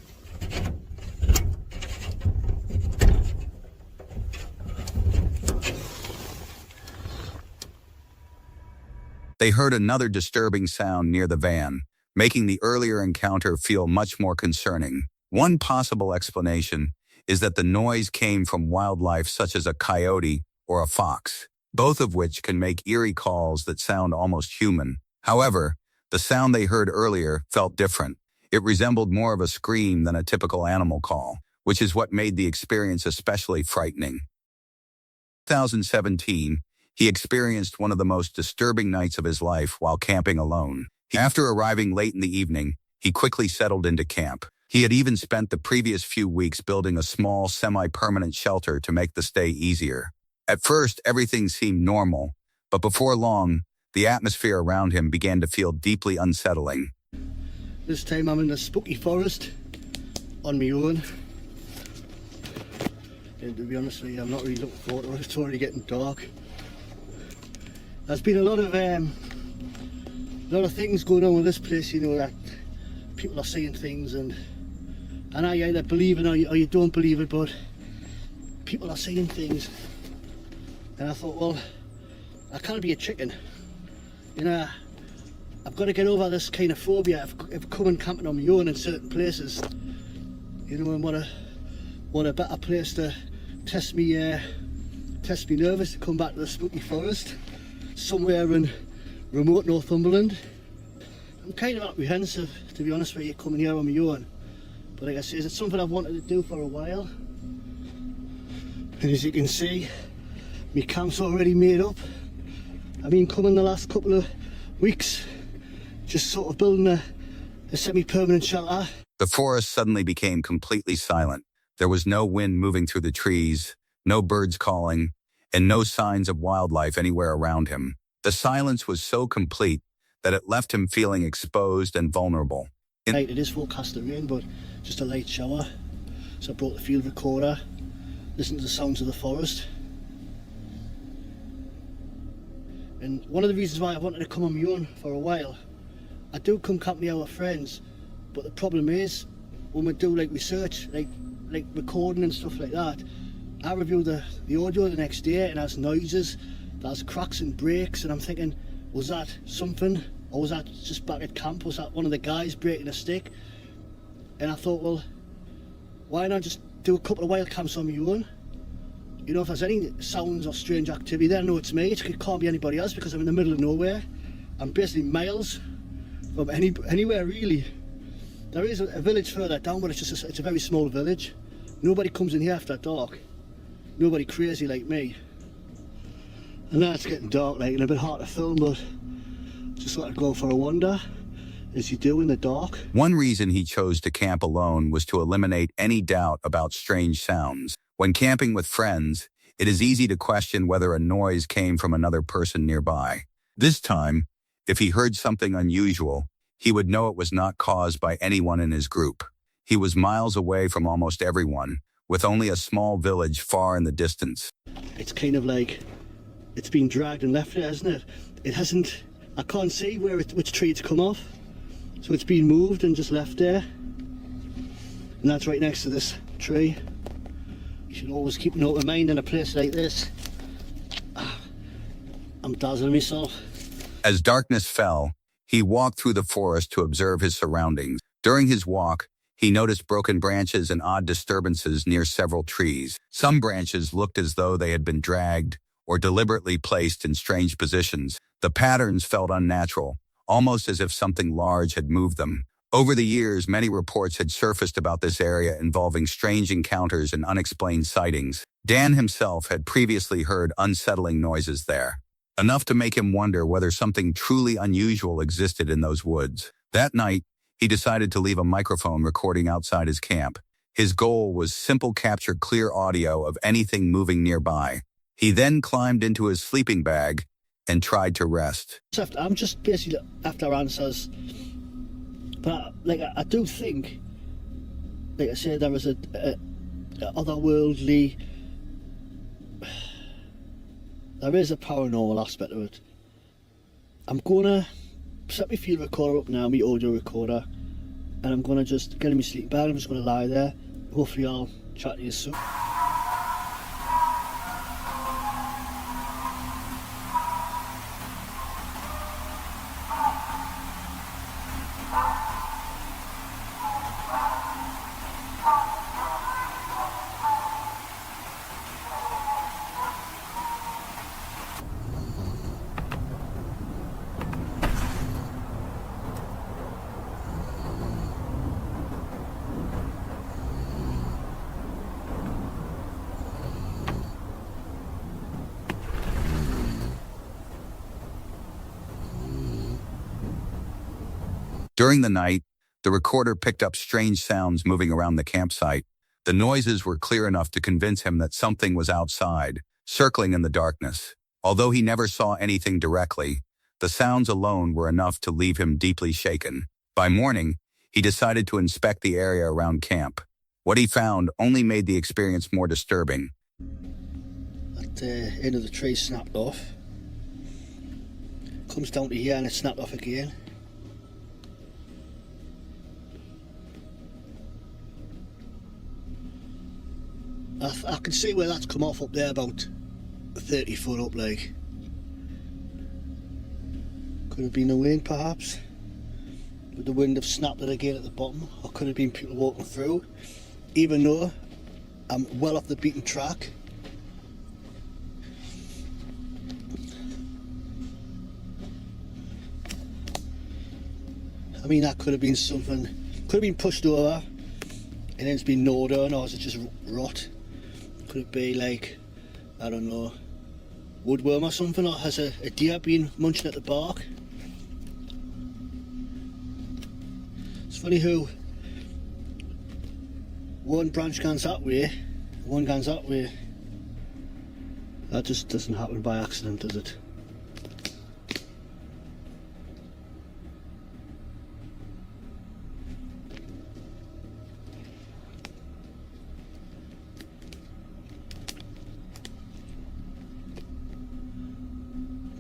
They heard another disturbing sound near the van, making the earlier encounter feel much more concerning. One possible explanation is that the noise came from wildlife such as a coyote or a fox, both of which can make eerie calls that sound almost human. However, the sound they heard earlier felt different. It resembled more of a scream than a typical animal call, which is what made the experience especially frightening. In 2017, he experienced one of the most disturbing nights of his life while camping alone. After arriving late in the evening, he quickly settled into camp. He had even spent the previous few weeks building a small, semi-permanent shelter to make the stay easier. At first, everything seemed normal, but before long, the atmosphere around him began to feel deeply unsettling. This time I'm in the spooky forest on my own. And to be honest with you, I'm not really looking forward to it. It's already getting dark. There's been a lot of things going on with this place, you know, that people are saying things and I either believe it or you don't believe it, but people are saying things. And I thought, well, I can't be a chicken. You know, I've got to get over this kind of phobia of coming camping on my own in certain places. You know, and what a better place to test me nerves, to come back to the spooky forest, somewhere in remote Northumberland. I'm kind of apprehensive, to be honest with you, coming here on my own. But like I say, it's something I've wanted to do for a while. And as you can see, my camp's already made up. I've been coming the last couple of weeks, just sort of building a semi-permanent shelter. The forest suddenly became completely silent. There was no wind moving through the trees, no birds calling, and no signs of wildlife anywhere around him. The silence was so complete that it left him feeling exposed and vulnerable. Tonight it is forecast to rain, but just a light shower. So I brought the field recorder, listened to the sounds of the forest. And one of the reasons why I wanted to come on my own for a while, I do come camping with our friends, but the problem is when we do like research, like recording and stuff like that, I review the audio the next day and there's noises, there's cracks and breaks, and I'm thinking, was that something, or was that just back at camp? Was that one of the guys breaking a stick? And I thought, well, why not just do a couple of wild camps on my own? You know, if there's any sounds or strange activity there, I know it's me. It can't be anybody else because I'm in the middle of nowhere. I'm basically miles from anywhere really. There is a village further down, but it's a very small village. Nobody comes in here after dark. Nobody crazy like me. And now it's getting dark, like, and a bit hard to film, but just let it go for a wander, as you do in the dark. One reason he chose to camp alone was to eliminate any doubt about strange sounds. When camping with friends, it is easy to question whether a noise came from another person nearby. This time, if he heard something unusual, he would know it was not caused by anyone in his group. He was miles away from almost everyone, with only a small village far in the distance. It's kind of like it's been dragged and left there, isn't it? It hasn't, I can't see which tree it's come off. So it's been moved and just left there. And that's right next to this tree. You should always keep an open mind in a place like this. I'm dazzling myself. As darkness fell, he walked through the forest to observe his surroundings. During his walk, he noticed broken branches and odd disturbances near several trees. Some branches looked as though they had been dragged or deliberately placed in strange positions. The patterns felt unnatural, almost as if something large had moved them. Over the years, many reports had surfaced about this area involving strange encounters and unexplained sightings. Dan himself had previously heard unsettling noises there, enough to make him wonder whether something truly unusual existed in those woods. That night, he decided to leave a microphone recording outside his camp. His goal was simple capture clear audio of anything moving nearby. He then climbed into his sleeping bag and tried to rest. I'm just basically after answers, but I do think, like I said, there was a otherworldly, there is a paranormal aspect of it. I'm gonna set my field recorder up now, my audio recorder, and I'm gonna just get in my sleeping bag. I'm just gonna lie there. Hopefully I'll chat to you soon. During the night, the recorder picked up strange sounds moving around the campsite. The noises were clear enough to convince him that something was outside, circling in the darkness. Although he never saw anything directly, the sounds alone were enough to leave him deeply shaken. By morning, he decided to inspect the area around camp. What he found only made the experience more disturbing. That end of the tree snapped off. Comes down to here and it snapped off again. I can see where that's come off up there, about 30 foot up, like. Could have been the wind, perhaps. Would the wind have snapped it again at the bottom? Or could have been people walking through? Even though I'm well off the beaten track. I mean, that could have been something. Could have been pushed over. and then it's been gnawed on, or is it just rot? Could it be like, I don't know, woodworm or something, or has a deer been munching at the bark? It's funny how one branch goes that way, one goes that way. That just doesn't happen by accident, does it?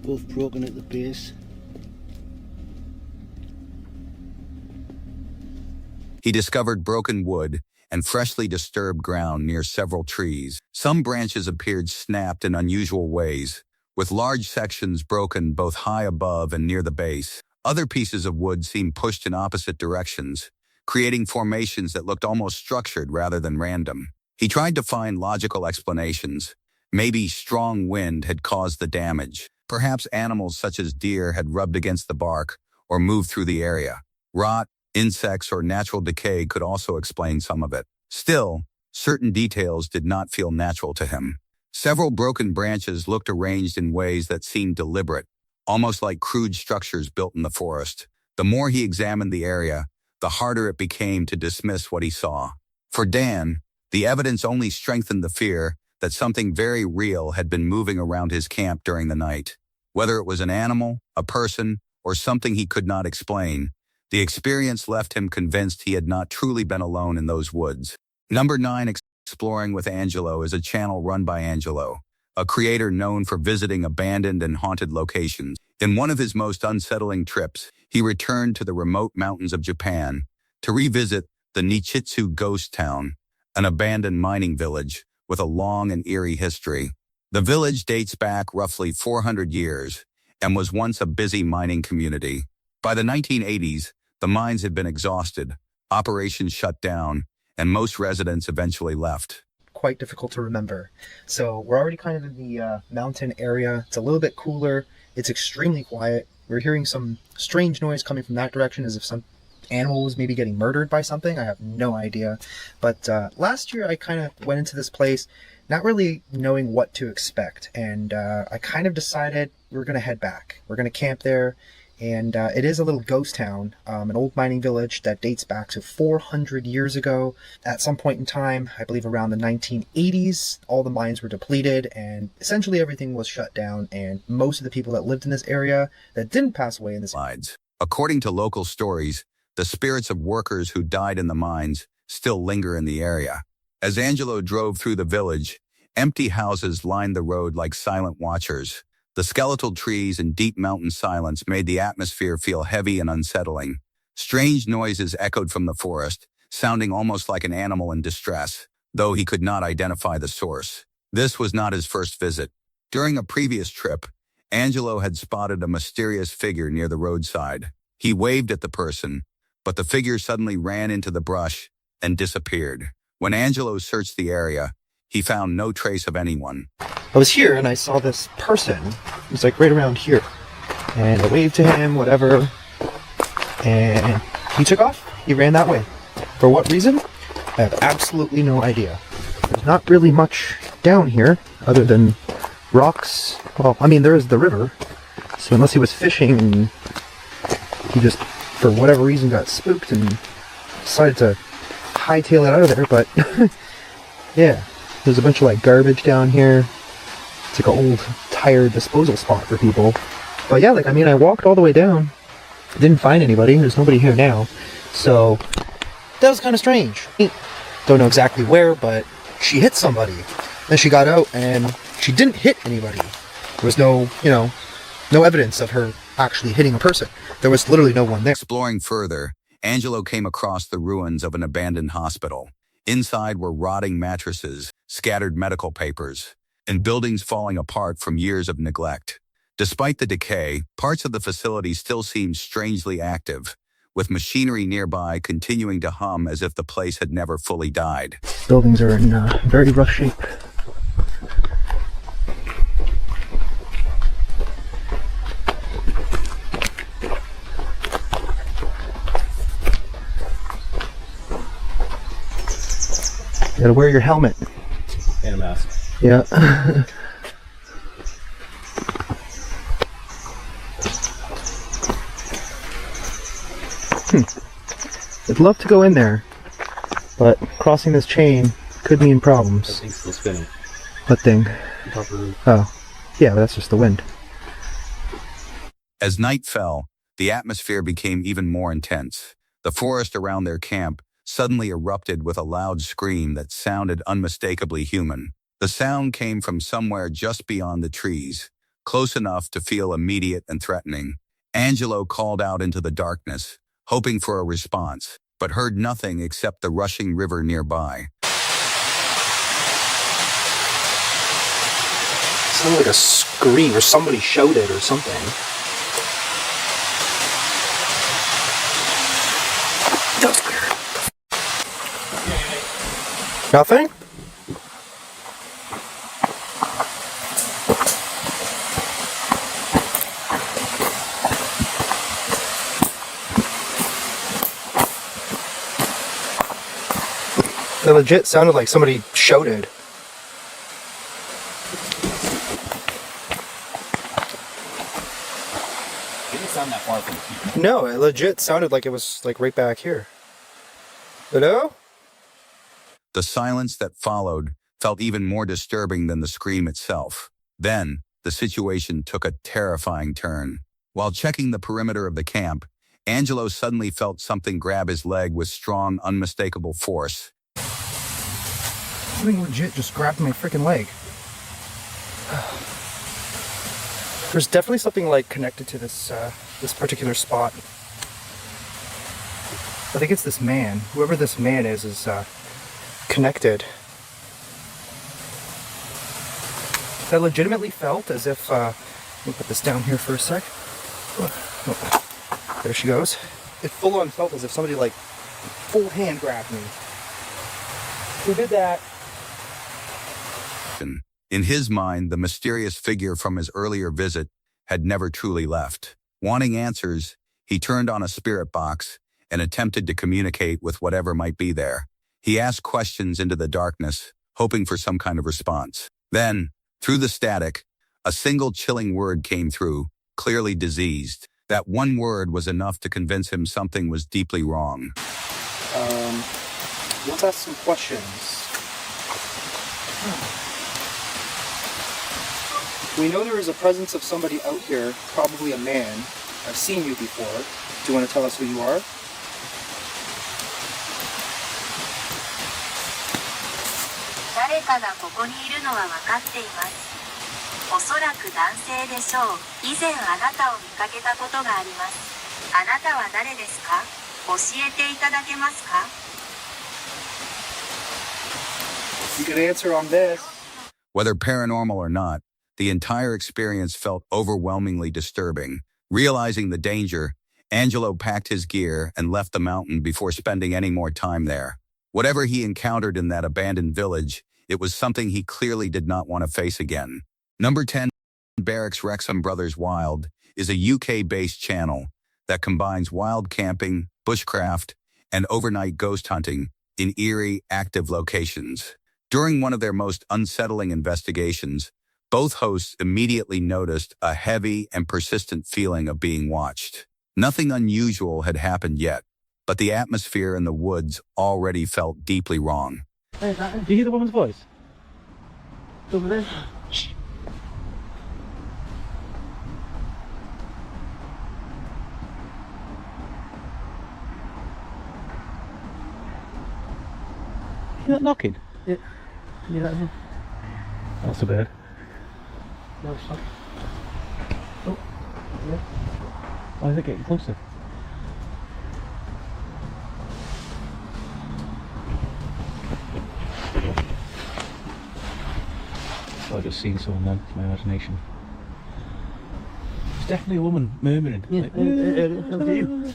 Both broken at the base. He discovered broken wood and freshly disturbed ground near several trees. Some branches appeared snapped in unusual ways, with large sections broken both high above and near the base. Other pieces of wood seemed pushed in opposite directions, creating formations that looked almost structured rather than random. He tried to find logical explanations. Maybe strong wind had caused the damage. Perhaps animals such as deer had rubbed against the bark or moved through the area. Rot, insects, or natural decay could also explain some of it. Still, certain details did not feel natural to him. Several broken branches looked arranged in ways that seemed deliberate, almost like crude structures built in the forest. The more he examined the area, the harder it became to dismiss what he saw. For Dan, the evidence only strengthened the fear that something very real had been moving around his camp during the night. Whether it was an animal, a person, or something he could not explain, the experience left him convinced he had not truly been alone in those woods. Number 9, Exploring with Angelo is a channel run by Angelo, a creator known for visiting abandoned and haunted locations. In one of his most unsettling trips, he returned to the remote mountains of Japan to revisit the Nichitsu ghost town, an abandoned mining village with a long and eerie history. The village dates back roughly 400 years and was once a busy mining community. By the 1980s, the mines had been exhausted, operations shut down, and most residents eventually left. Quite difficult to remember. So we're already kind of in the mountain area. It's a little bit cooler. It's extremely quiet. We're hearing some strange noise coming from that direction, as if some animal was maybe getting murdered by something. I have no idea. But last year I kind of went into this place not really knowing what to expect, and I kind of decided we're going to head back. We're going to camp there, and it is a little ghost town, an old mining village that dates back to 400 years ago. At some point in time, I believe around the 1980s, all the mines were depleted and essentially everything was shut down, and most of the people that lived in this area that didn't pass away in this... According to local stories, the spirits of workers who died in the mines still linger in the area. As Angelo drove through the village, empty houses lined the road like silent watchers. The skeletal trees and deep mountain silence made the atmosphere feel heavy and unsettling. Strange noises echoed from the forest, sounding almost like an animal in distress, though he could not identify the source. This was not his first visit. During a previous trip, Angelo had spotted a mysterious figure near the roadside. He waved at the person, but the figure suddenly ran into the brush and disappeared. When Angelo searched the area, he found no trace of anyone. I was here and I saw this person. He was like right around here. And I waved to him, whatever. And he took off. He ran that way. For what reason? I have absolutely no idea. There's not really much down here other than rocks. Well, I mean, there is the river. So unless he was fishing and he just, for whatever reason, got spooked and decided to hightail it out of there, but yeah, there's a bunch of like garbage down here. It's like an old tire disposal spot for people. But yeah, like, I mean, I walked all the way down, didn't find anybody. There's nobody here now, so that was kind of strange. Don't know exactly where, but she hit somebody. Then she got out and she didn't hit anybody. There was no, no evidence of her actually hitting a person. There was literally no one there. Exploring further, Angelo came across the ruins of an abandoned hospital. Inside were rotting mattresses, scattered medical papers, and buildings falling apart from years of neglect. Despite the decay, parts of the facility still seemed strangely active, with machinery nearby continuing to hum as if the place had never fully died. Buildings are in very rough shape. You gotta wear your helmet. And a mask. Yeah. I'd love to go in there, but crossing this chain could mean problems. That thing's still spinning. What thing? On top of the roof. Oh. Yeah, but that's just the wind. As night fell, the atmosphere became even more intense. The forest around their camp suddenly erupted with a loud scream that sounded unmistakably human. The sound came from somewhere just beyond the trees, close enough to feel immediate and threatening. Angelo called out into the darkness, hoping for a response, but heard nothing except the rushing river nearby. Sounded like a scream, or somebody shouted or something. That was weird. Nothing? It legit sounded like somebody shouted. Sound that far from the No, it legit sounded like it was like right back here. Hello? The silence that followed felt even more disturbing than the scream itself. Then, the situation took a terrifying turn. While checking the perimeter of the camp, Angelo suddenly felt something grab his leg with strong, unmistakable force. Something legit just grabbed my freaking leg. There's definitely something like connected to this this particular spot. I think it's this man. Whoever this man is connected. That legitimately felt as if let me put this down here for a sec. Oh, there she goes. It full on felt as if somebody like full hand grabbed me. Who did that? In his mind, the mysterious figure from his earlier visit had never truly left. Wanting answers, he turned on a spirit box and attempted to communicate with whatever might be there. He asked questions into the darkness, hoping for some kind of response. Then, through the static, a single chilling word came through, clearly diseased. That one word was enough to convince him something was deeply wrong. Let's ask some questions. We know there is a presence of somebody out here, probably a man. I've seen you before. Do you want to tell us who you are? You can answer on this. Whether paranormal or not, the entire experience felt overwhelmingly disturbing. Realizing the danger, Angelo packed his gear and left the mountain before spending any more time there. Whatever he encountered in that abandoned village, it was something he clearly did not want to face again. Number 10, Barracks Wrexham Brothers Wild, is a UK-based channel that combines wild camping, bushcraft, and overnight ghost hunting in eerie, active locations. During one of their most unsettling investigations, both hosts immediately noticed a heavy and persistent feeling of being watched. Nothing unusual had happened yet, but the atmosphere in the woods already felt deeply wrong. Hey, do you hear the woman's voice? It's over there. Shh. You hear that knocking? Yeah. You hear that? Not so bad. No, stop. Oh, yeah. Why is it getting closer? I've just seen someone then, it's my imagination. It's definitely a woman murmuring. Yeah,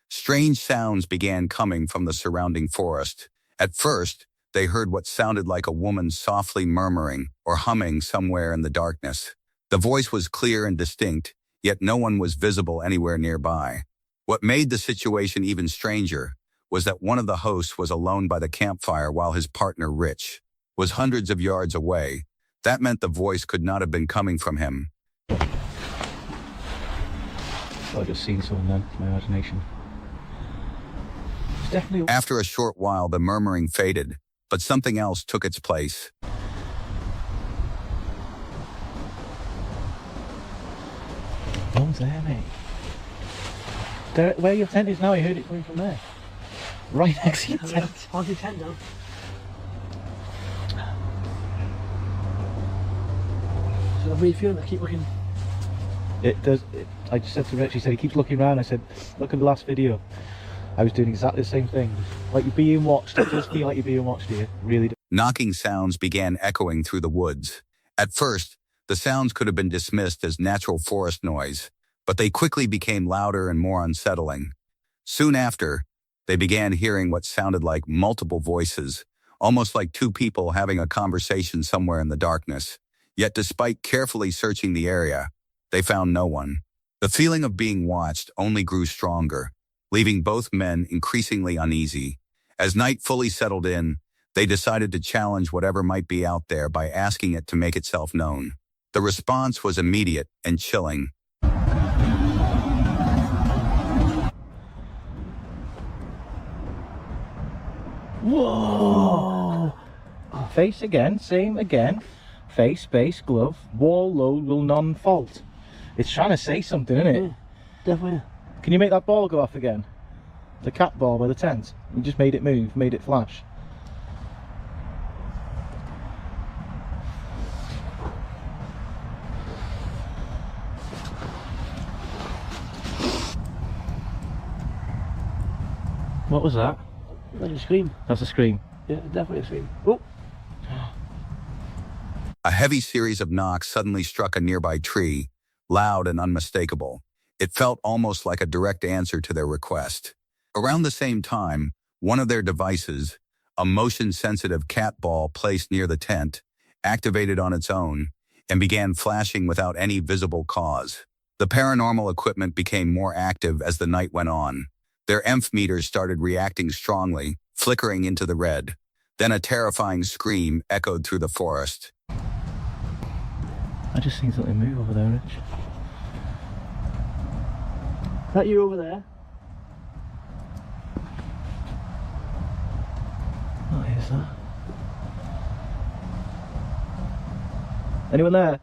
Strange sounds began coming from the surrounding forest. At first, they heard what sounded like a woman softly murmuring or humming somewhere in the darkness. The voice was clear and distinct, yet no one was visible anywhere nearby. What made the situation even stranger was that one of the hosts was alone by the campfire while his partner, Rich, was hundreds of yards away. That meant the voice could not have been coming from him. I've just seen someone then, my imagination. It's definitely... After a short while, the murmuring faded, but something else took its place. No one's there, mate. Where your tent is now, I heard it coming from there. Right next to your tent. Hold your tent down. So I'm really feeling, I keep looking. It does. I just said to Rich, he said he keeps looking around. I said, look at the last video. I was doing exactly the same thing. Like you're being watched. It does feel like you're being watched here. Really. Knocking sounds began echoing through the woods. At first, the sounds could have been dismissed as natural forest noise, but they quickly became louder and more unsettling. Soon after, they began hearing what sounded like multiple voices, almost like two people having a conversation somewhere in the darkness. Yet despite carefully searching the area, they found no one. The feeling of being watched only grew stronger, leaving both men increasingly uneasy. As night fully settled in, they decided to challenge whatever might be out there by asking it to make itself known. The response was immediate and chilling. Whoa! Face again, same again. Face, space, glove, wall load will non-fault. It's trying to say something, isn't it? Yeah, definitely. Can you make that ball go off again? The cat ball by the tent. You just made it move, made it flash. What was that? That's a scream. That's a scream. Yeah, definitely a scream. Oh! A heavy series of knocks suddenly struck a nearby tree, loud and unmistakable. It felt almost like a direct answer to their request. Around the same time, one of their devices, a motion-sensitive cat ball placed near the tent, activated on its own and began flashing without any visible cause. The paranormal equipment became more active as the night went on. Their EMF meters started reacting strongly, flickering into the red. Then a terrifying scream echoed through the forest. I just seen something move over there, Rich. Is that you over there? What is that? Anyone there?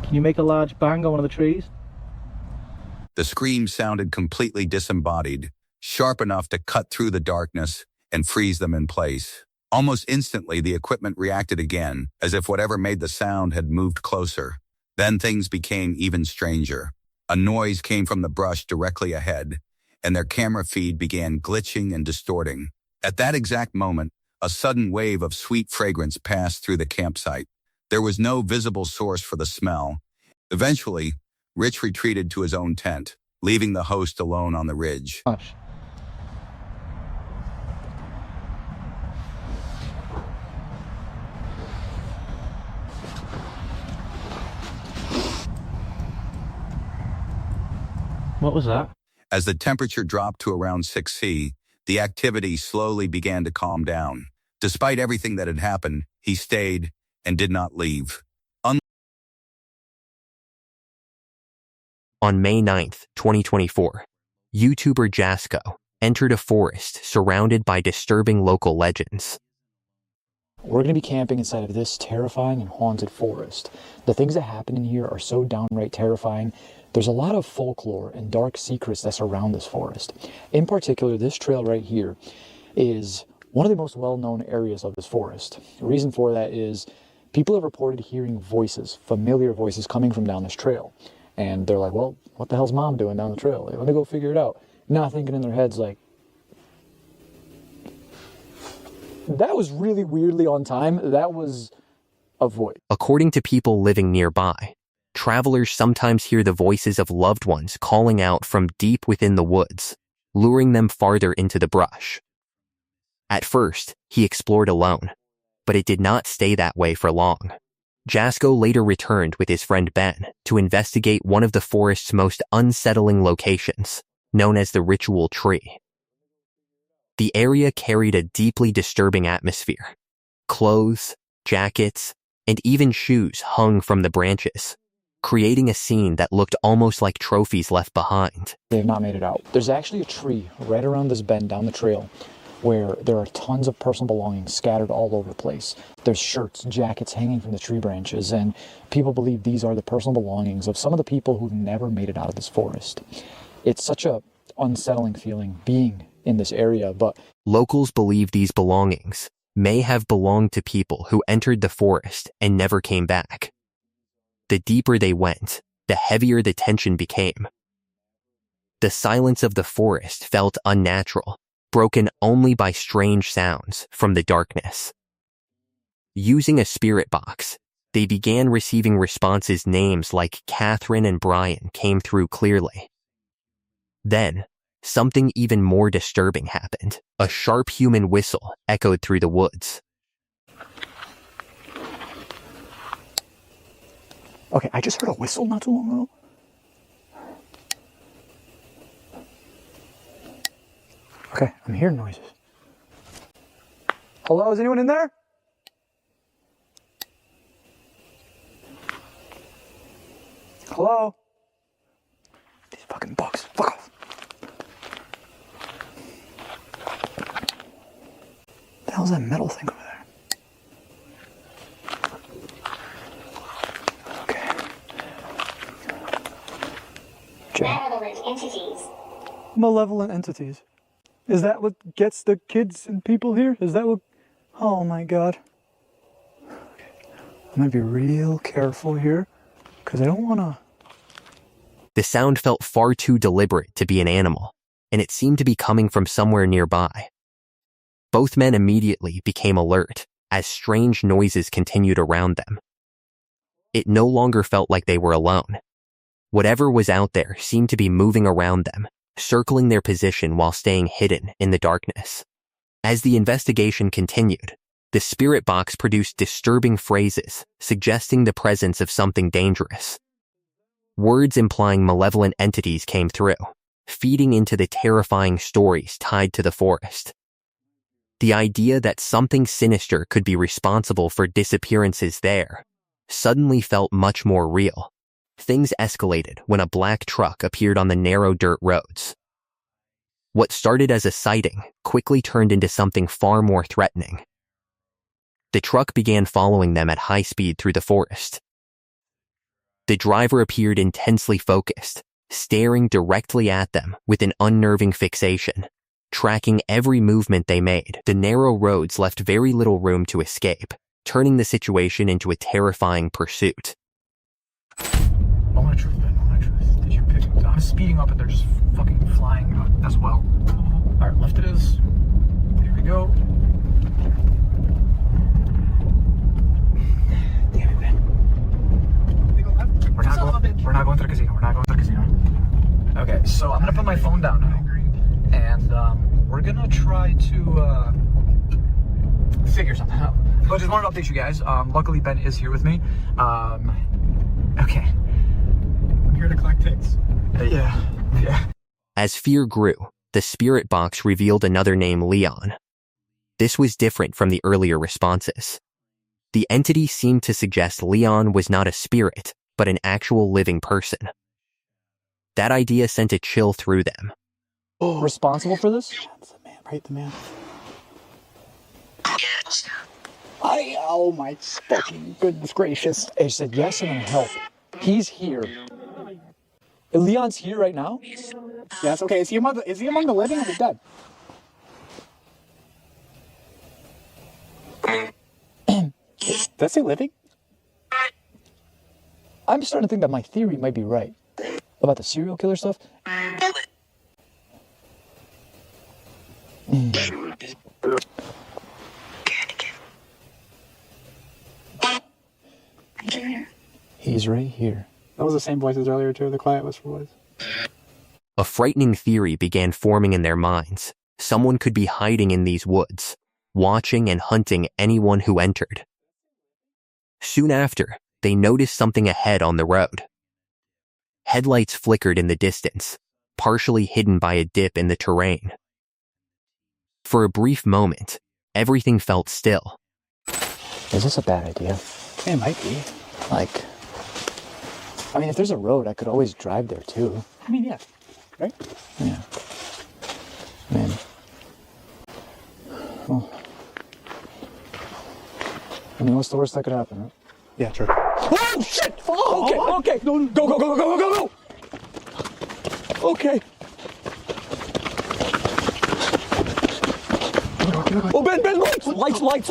Can you make a large bang on one of the trees? The scream sounded completely disembodied, sharp enough to cut through the darkness and freeze them in place. Almost instantly, the equipment reacted again, as if whatever made the sound had moved closer. Then things became even stranger. A noise came from the brush directly ahead, and their camera feed began glitching and distorting. At that exact moment, a sudden wave of sweet fragrance passed through the campsite. There was no visible source for the smell. Eventually, Rich retreated to his own tent, leaving the host alone on the ridge. Hush. What was that? As the temperature dropped to around 6°C, the activity slowly began to calm down. Despite everything that had happened, he stayed and did not leave. On May 9th, 2024, YouTuber Jasko entered a forest surrounded by disturbing local legends. We're going to be camping inside of this terrifying and haunted forest. The things that happen in here are so downright terrifying. There's a lot of folklore and dark secrets that surround this forest. In particular, this trail right here is one of the most well-known areas of this forest. The reason for that is people have reported hearing voices, familiar voices coming from down this trail. And they're like, well, what the hell's mom doing down the trail? Like, let me go figure it out. Not thinking in their heads like, that was really weirdly on time. That was a voice. According to people living nearby, travelers sometimes hear the voices of loved ones calling out from deep within the woods, luring them farther into the brush. At first, he explored alone, but it did not stay that way for long. Jasko later returned with his friend Ben to investigate one of the forest's most unsettling locations, known as the Ritual Tree. The area carried a deeply disturbing atmosphere. Clothes, jackets, and even shoes hung from the branches, creating a scene that looked almost like trophies left behind. They have not made it out. There's actually a tree right around this bend down the trail where there are tons of personal belongings scattered all over the place. There's shirts, jackets hanging from the tree branches, and people believe these are the personal belongings of some of the people who've never made it out of this forest. It's such a unsettling feeling being in this area, but locals believe these belongings may have belonged to people who entered the forest and never came back. The deeper they went, the heavier the tension became. The silence of the forest felt unnatural, broken only by strange sounds from the darkness. Using a spirit box, they began receiving responses. Names like Catherine and Brian came through clearly. Then, something even more disturbing happened. A sharp human whistle echoed through the woods. okay, I just heard a whistle not too long ago. Okay, I'm hearing noises. Hello, is anyone in there? Hello? These fucking bugs. Fuck off. What the hell's that metal thing over there? Okay. Malevolent entities. Malevolent entities. Is that what gets the kids and people here? Is that what... Oh my god. Okay. I'm gonna be real careful here, because I don't want to... The sound felt far too deliberate to be an animal, and it seemed to be coming from somewhere nearby. Both men immediately became alert as strange noises continued around them. It no longer felt like they were alone. Whatever was out there seemed to be moving around them, circling their position while staying hidden in the darkness. As the investigation continued, the spirit box produced disturbing phrases suggesting the presence of something dangerous. Words implying malevolent entities came through, feeding into the terrifying stories tied to the forest. The idea that something sinister could be responsible for disappearances there suddenly felt much more real. Things escalated when a black truck appeared on the narrow dirt roads. What started as a sighting quickly turned into something far more threatening. The truck began following them at high speed through the forest. The driver appeared intensely focused, staring directly at them with an unnerving fixation, tracking every movement they made. The narrow roads left very little room to escape, turning the situation into a terrifying pursuit. Moment of truth, Ben. Moment of truth. Did you pick... I'm speeding up and they're just fucking flying as well. Alright, left it is. Here we go. Damn it, Ben. We're not going to the casino. We're not going to the casino. Okay, so I'm going to put my phone down now. And we're going to try to figure something out. But just wanted to update you guys. Luckily, Ben is here with me. Okay. I'm here to collect tickets. Yeah. As fear grew, the spirit box revealed another name, Leon. This was different from the earlier responses. The entity seemed to suggest Leon was not a spirit, but an actual living person. That idea sent a chill through them. Responsible for this? That's the man, right? The man. Oh my fucking goodness gracious. I said yes and I'm gonna help. He's here. Leon's here right now? Yes, okay. Is he among the living or the dead? Does that say living? I'm starting to think that my theory might be right. About the serial killer stuff. He's right here. That was the same voice as earlier too, the quiet whisper voice. A frightening theory began forming in their minds. Someone could be hiding in these woods, watching and hunting anyone who entered. Soon after, they noticed something ahead on the road. Headlights flickered in the distance, partially hidden by a dip in the terrain. For a brief moment, everything felt still. Is this a bad idea? It might be. Like, I mean, if there's a road, I could always drive there too. I mean, yeah. Right? Yeah. Man. Well, I mean, what's the worst that could happen, right? Yeah, true. Oh, shit! Oh, okay. Go, go, go, go, go, go, go! Okay. Oh, Ben, lights! Lights!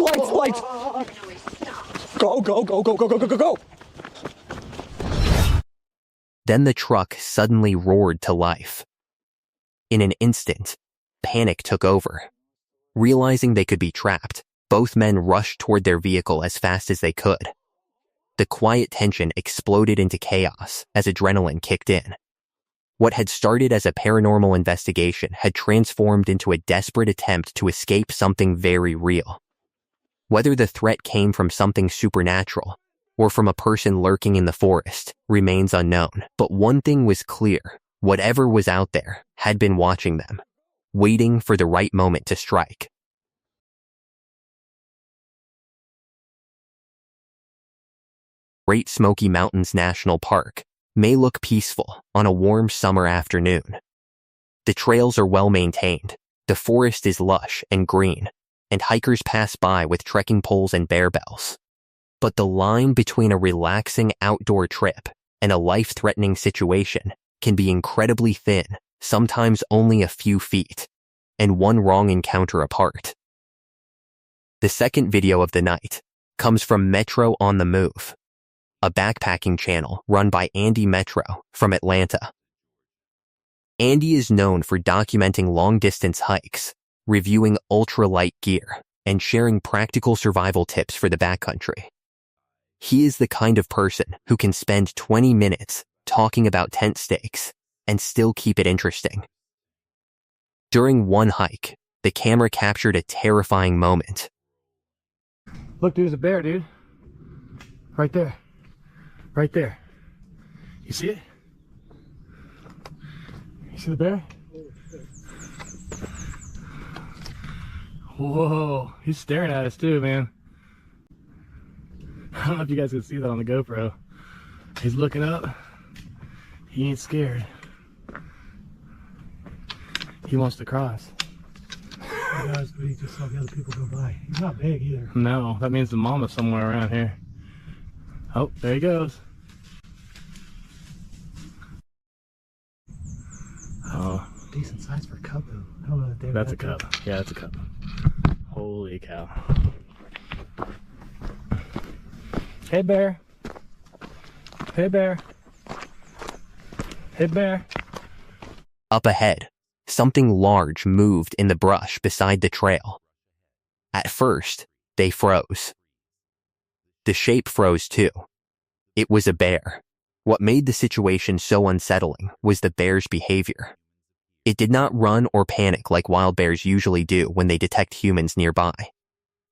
Go, go, go, go, go, go, go, go, go! Then the truck suddenly roared to life. In an instant, panic took over. Realizing they could be trapped, both men rushed toward their vehicle as fast as they could. The quiet tension exploded into chaos as adrenaline kicked in. What had started as a paranormal investigation had transformed into a desperate attempt to escape something very real. Whether the threat came from something supernatural or from a person lurking in the forest remains unknown. But one thing was clear: whatever was out there had been watching them, waiting for the right moment to strike. Great Smoky Mountains National Park may look peaceful on a warm summer afternoon. The trails are well maintained, the forest is lush and green, and hikers pass by with trekking poles and bear bells. But the line between a relaxing outdoor trip and a life-threatening situation can be incredibly thin, sometimes only a few feet, and one wrong encounter apart. The second video of the night comes from Metro on the Move, a backpacking channel run by Andy Metro from Atlanta. Andy is known for documenting long-distance hikes, reviewing ultralight gear, and sharing practical survival tips for the backcountry. He is the kind of person who can spend 20 minutes talking about tent stakes and still keep it interesting. During one hike, the camera captured a terrifying moment. Look, dude, there's a bear, dude. Right there. Right there. You see it? You see the bear? Whoa, he's staring at us too, man. I don't know if you guys can see that on the GoPro. He's looking up. He ain't scared. He wants to cross. He does, but he just saw the other people go by. He's not big either. No, that means the mama's somewhere around here. Oh, there he goes. Oh, decent size for a cub though. I don't know if that's a cub. Yeah, that's a cub. Holy cow. Hey bear. Hey bear. Hey bear. Up ahead, something large moved in the brush beside the trail. At first, they froze. The shape froze too. It was a bear. What made the situation so unsettling was the bear's behavior. It did not run or panic like wild bears usually do when they detect humans nearby.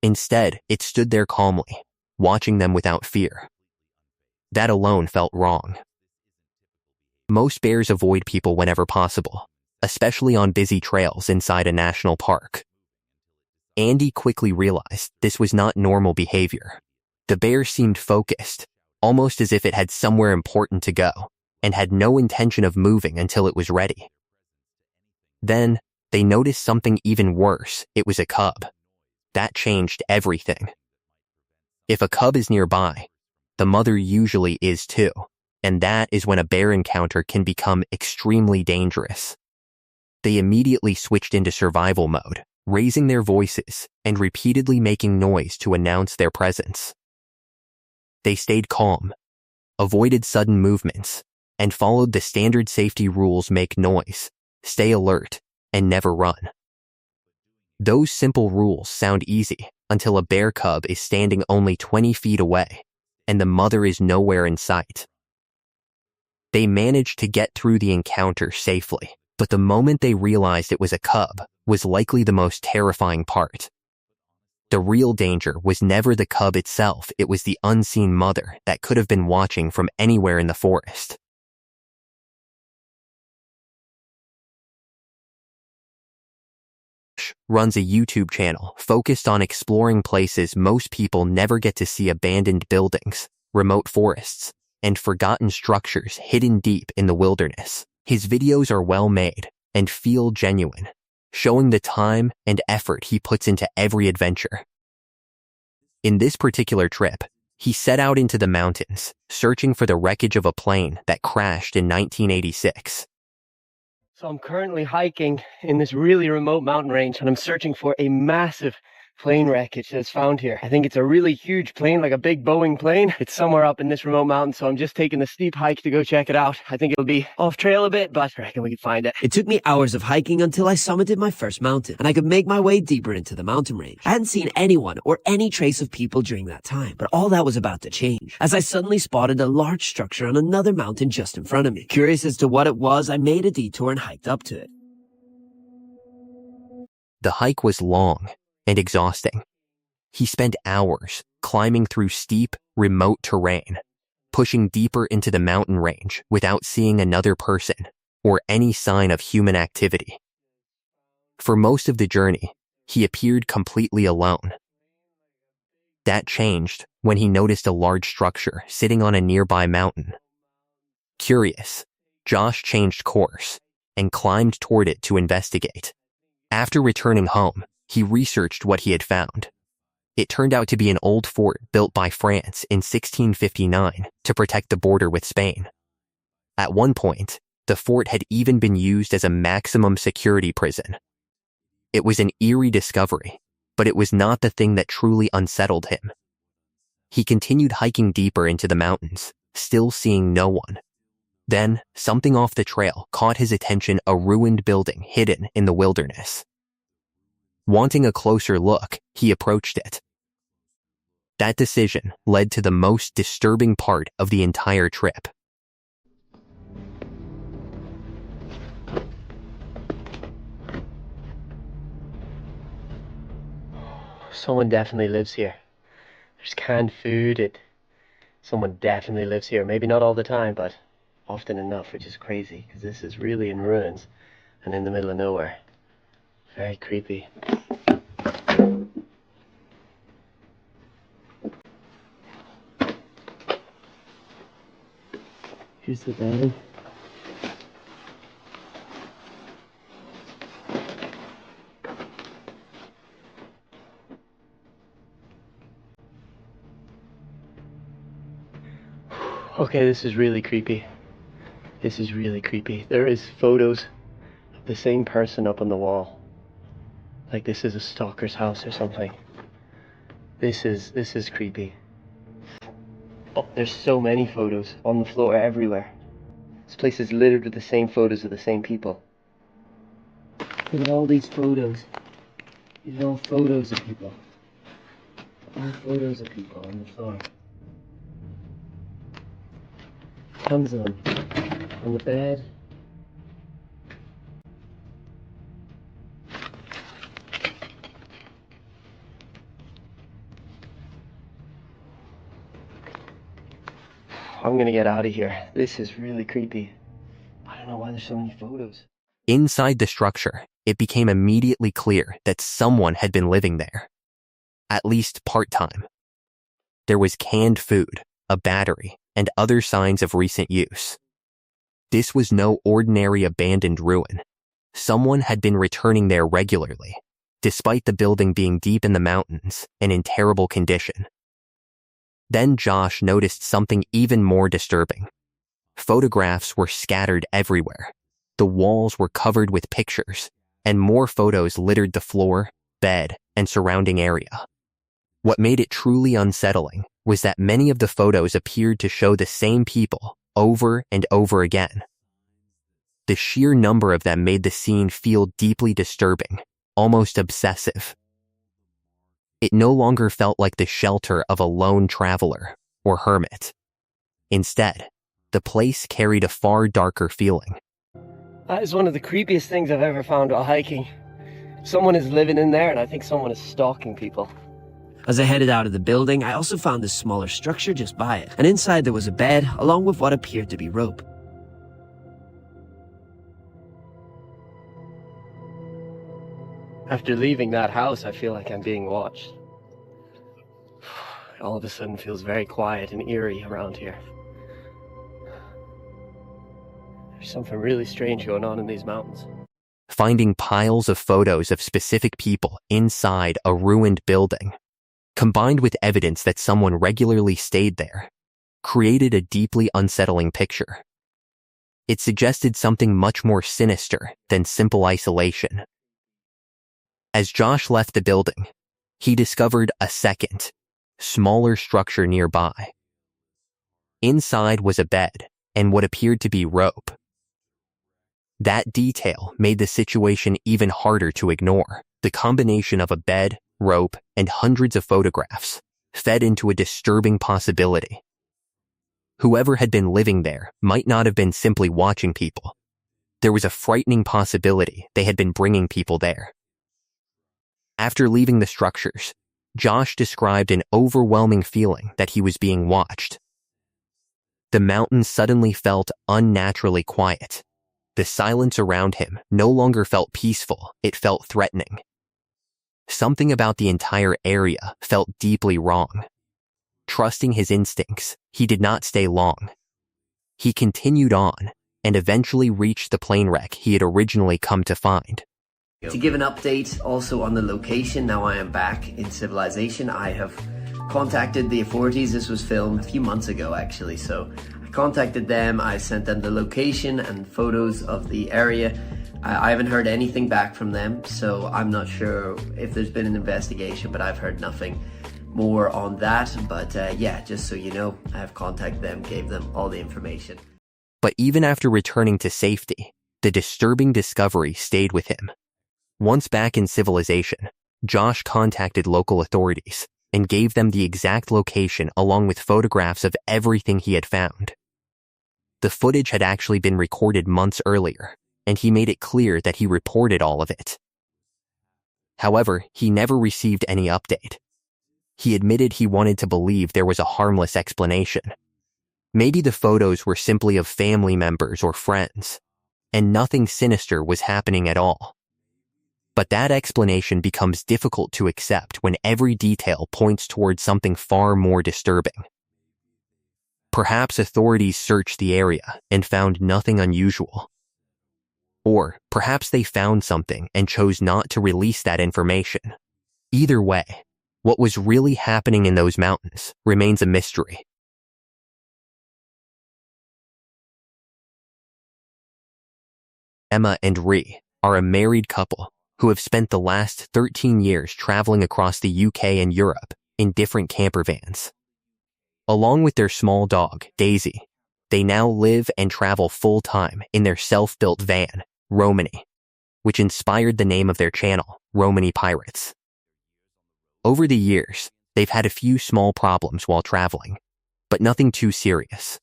Instead, it stood there calmly, watching them without fear. That alone felt wrong. Most bears avoid people whenever possible, especially on busy trails inside a national park. Andy quickly realized this was not normal behavior. The bear seemed focused, almost as if it had somewhere important to go, and had no intention of moving until it was ready. Then, they noticed something even worse. It was a cub. That changed everything. If a cub is nearby, the mother usually is too, and that is when a bear encounter can become extremely dangerous. They immediately switched into survival mode, raising their voices and repeatedly making noise to announce their presence. They stayed calm, avoided sudden movements, and followed the standard safety rules: make noise, stay alert, and never run. Those simple rules sound easy until a bear cub is standing only 20 feet away, and the mother is nowhere in sight. They managed to get through the encounter safely, but the moment they realized it was a cub was likely the most terrifying part. The real danger was never the cub itself, it was the unseen mother that could have been watching from anywhere in the forest. Runs a YouTube channel focused on exploring places most people never get to see: abandoned buildings, remote forests, and forgotten structures hidden deep in the wilderness. His videos are well made and feel genuine, showing the time and effort he puts into every adventure. In this particular trip, he set out into the mountains, searching for the wreckage of a plane that crashed in 1986. So I'm currently hiking in this really remote mountain range, and I'm searching for a massive plane wreckage that's found here. I think it's a really huge plane, like a big Boeing plane. It's somewhere up in this remote mountain, so I'm just taking the steep hike to go check it out. I think it'll be off trail a bit, but I reckon we can find it. It took me hours of hiking until I summited my first mountain, and I could make my way deeper into the mountain range. I hadn't seen anyone or any trace of people during that time, but all that was about to change, as I suddenly spotted a large structure on another mountain just in front of me. Curious as to what it was, I made a detour and hiked up to it. The hike was long and exhausting. He spent hours climbing through steep, remote terrain, pushing deeper into the mountain range without seeing another person or any sign of human activity. For most of the journey, he appeared completely alone. That changed when he noticed a large structure sitting on a nearby mountain. Curious, Josh changed course and climbed toward it to investigate. After returning home, he researched what he had found. It turned out to be an old fort built by France in 1659 to protect the border with Spain. At one point, the fort had even been used as a maximum security prison. It was an eerie discovery, but it was not the thing that truly unsettled him. He continued hiking deeper into the mountains, still seeing no one. Then, something off the trail caught his attention: a ruined building hidden in the wilderness. Wanting a closer look, he approached it. That decision led to the most disturbing part of the entire trip. Someone definitely lives here. There's canned food. Someone definitely lives here. Maybe not all the time, but often enough, which is crazy, because this is really in ruins and in the middle of nowhere. Very creepy. Here's the bed. Okay, this is really creepy. This is really creepy. There is photos of the same person up on the wall. Like this is a stalker's house or something. This is creepy. Oh, there's so many photos on the floor everywhere. This place is littered with the same photos of the same people. Look at all these photos. These are all photos of people. All photos of people on the floor. Tons of them. On the bed. I'm gonna get out of here. This is really creepy. I don't know why there's so many photos. Inside the structure, it became immediately clear that someone had been living there. At least part-time. There was canned food, a battery, and other signs of recent use. This was no ordinary abandoned ruin. Someone had been returning there regularly, despite the building being deep in the mountains and in terrible condition. Then Josh noticed something even more disturbing. Photographs were scattered everywhere. The walls were covered with pictures, and more photos littered the floor, bed, and surrounding area. What made it truly unsettling was that many of the photos appeared to show the same people over and over again. The sheer number of them made the scene feel deeply disturbing, almost obsessive. It no longer felt like the shelter of a lone traveler or hermit. Instead, the place carried a far darker feeling. That is one of the creepiest things I've ever found while hiking. Someone is living in there, and I think someone is stalking people. As I headed out of the building, I also found a smaller structure just by it, and inside there was a bed along with what appeared to be rope. After leaving that house, I feel like I'm being watched. All of a sudden feels very quiet and eerie around here. There's something really strange going on in these mountains. Finding piles of photos of specific people inside a ruined building, combined with evidence that someone regularly stayed there, created a deeply unsettling picture. It suggested something much more sinister than simple isolation. As Josh left the building, he discovered a second, smaller structure nearby. Inside was a bed and what appeared to be rope. That detail made the situation even harder to ignore. The combination of a bed, rope, and hundreds of photographs fed into a disturbing possibility. Whoever had been living there might not have been simply watching people. There was a frightening possibility they had been bringing people there. After leaving the structures, Josh described an overwhelming feeling that he was being watched. The mountain suddenly felt unnaturally quiet. The silence around him no longer felt peaceful, it felt threatening. Something about the entire area felt deeply wrong. Trusting his instincts, he did not stay long. He continued on and eventually reached the plane wreck he had originally come to find. To give an update also on the location, now I am back in civilization. I have contacted the authorities. This was filmed a few months ago actually, so I contacted them. I sent them the location and photos of the area. I haven't heard anything back from them, so I'm not sure if there's been an investigation, but I've heard nothing more on that. But yeah, just so you know, I have contacted them, gave them all the information. But even after returning to safety, the disturbing discovery stayed with him. Once back in civilization, Josh contacted local authorities and gave them the exact location along with photographs of everything he had found. The footage had actually been recorded months earlier, and he made it clear that he reported all of it. However, he never received any update. He admitted he wanted to believe there was a harmless explanation. Maybe the photos were simply of family members or friends, and nothing sinister was happening at all. But that explanation becomes difficult to accept when every detail points towards something far more disturbing. Perhaps authorities searched the area and found nothing unusual. Or perhaps they found something and chose not to release that information. Either way, what was really happening in those mountains remains a mystery. Emma and Ree are a married couple who have spent the last 13 years traveling across the UK and Europe in different camper vans. Along with their small dog, Daisy, they now live and travel full-time in their self-built van, Romany, which inspired the name of their channel, Romany Pirates. Over the years, they've had a few small problems while traveling, but nothing too serious.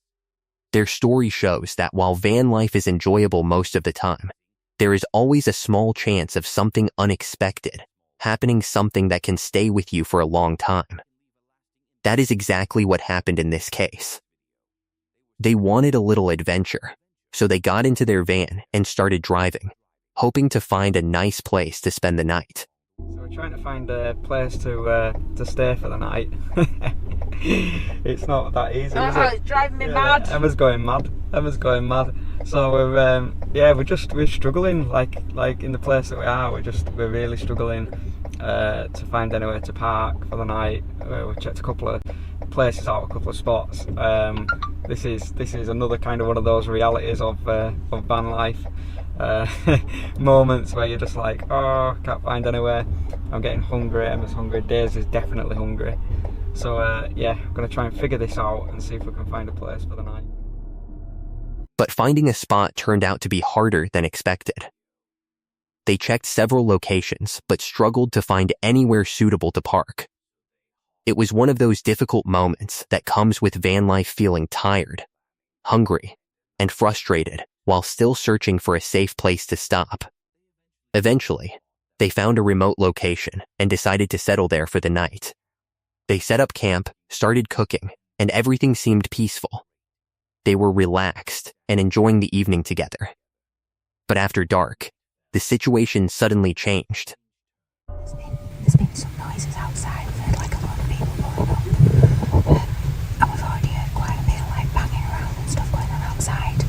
Their story shows that while van life is enjoyable most of the time, there is always a small chance of something unexpected happening, something that can stay with you for a long time. That is exactly what happened in this case. They wanted a little adventure, so they got into their van and started driving, hoping to find a nice place to spend the night. So we're trying to find a place to stay for the night. It's not that easy, is it? It's driving me mad. Emma's going mad. So we're struggling. Like in the place that we are, we're really struggling to find anywhere to park for the night. We checked a couple of places out, a couple of spots. This is another kind of one of those realities of van life. Moments where you're just like, oh, can't find anywhere. I'm getting hungry. Emma's hungry. Daisy's definitely hungry. So I'm gonna try and figure this out and see if we can find a place for the night. But finding a spot turned out to be harder than expected. They checked several locations, but struggled to find anywhere suitable to park. It was one of those difficult moments that comes with van life, feeling tired, hungry, and frustrated while still searching for a safe place to stop. Eventually, they found a remote location and decided to settle there for the night. They set up camp, started cooking, and everything seemed peaceful. They were relaxed and enjoying the evening together. But after dark, the situation suddenly changed. There's been some noises outside. We've heard like a lot of people pulling up. And we've already heard quite a bit of like banging around and stuff going on outside.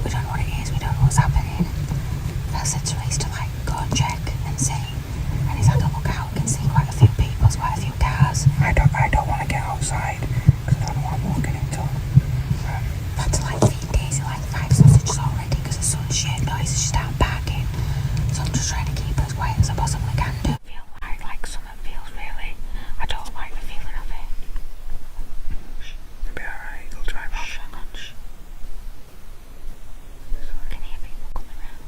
We don't know what it is, we don't know what's happening. I said to Reese to like go and check and see. And he's had a look out, we can see quite a few people, quite a few cars. I don't want to get outside because I don't know what I'm walking into. I've had to like feed Daisy like 5 sausages already because the sun's shit noises, she started barking. So I'm just trying to keep her as quiet as I possibly can do. I feel like something feels really, I don't like the feeling of it. It'll be alright, it'll drive off. I can hear people coming around.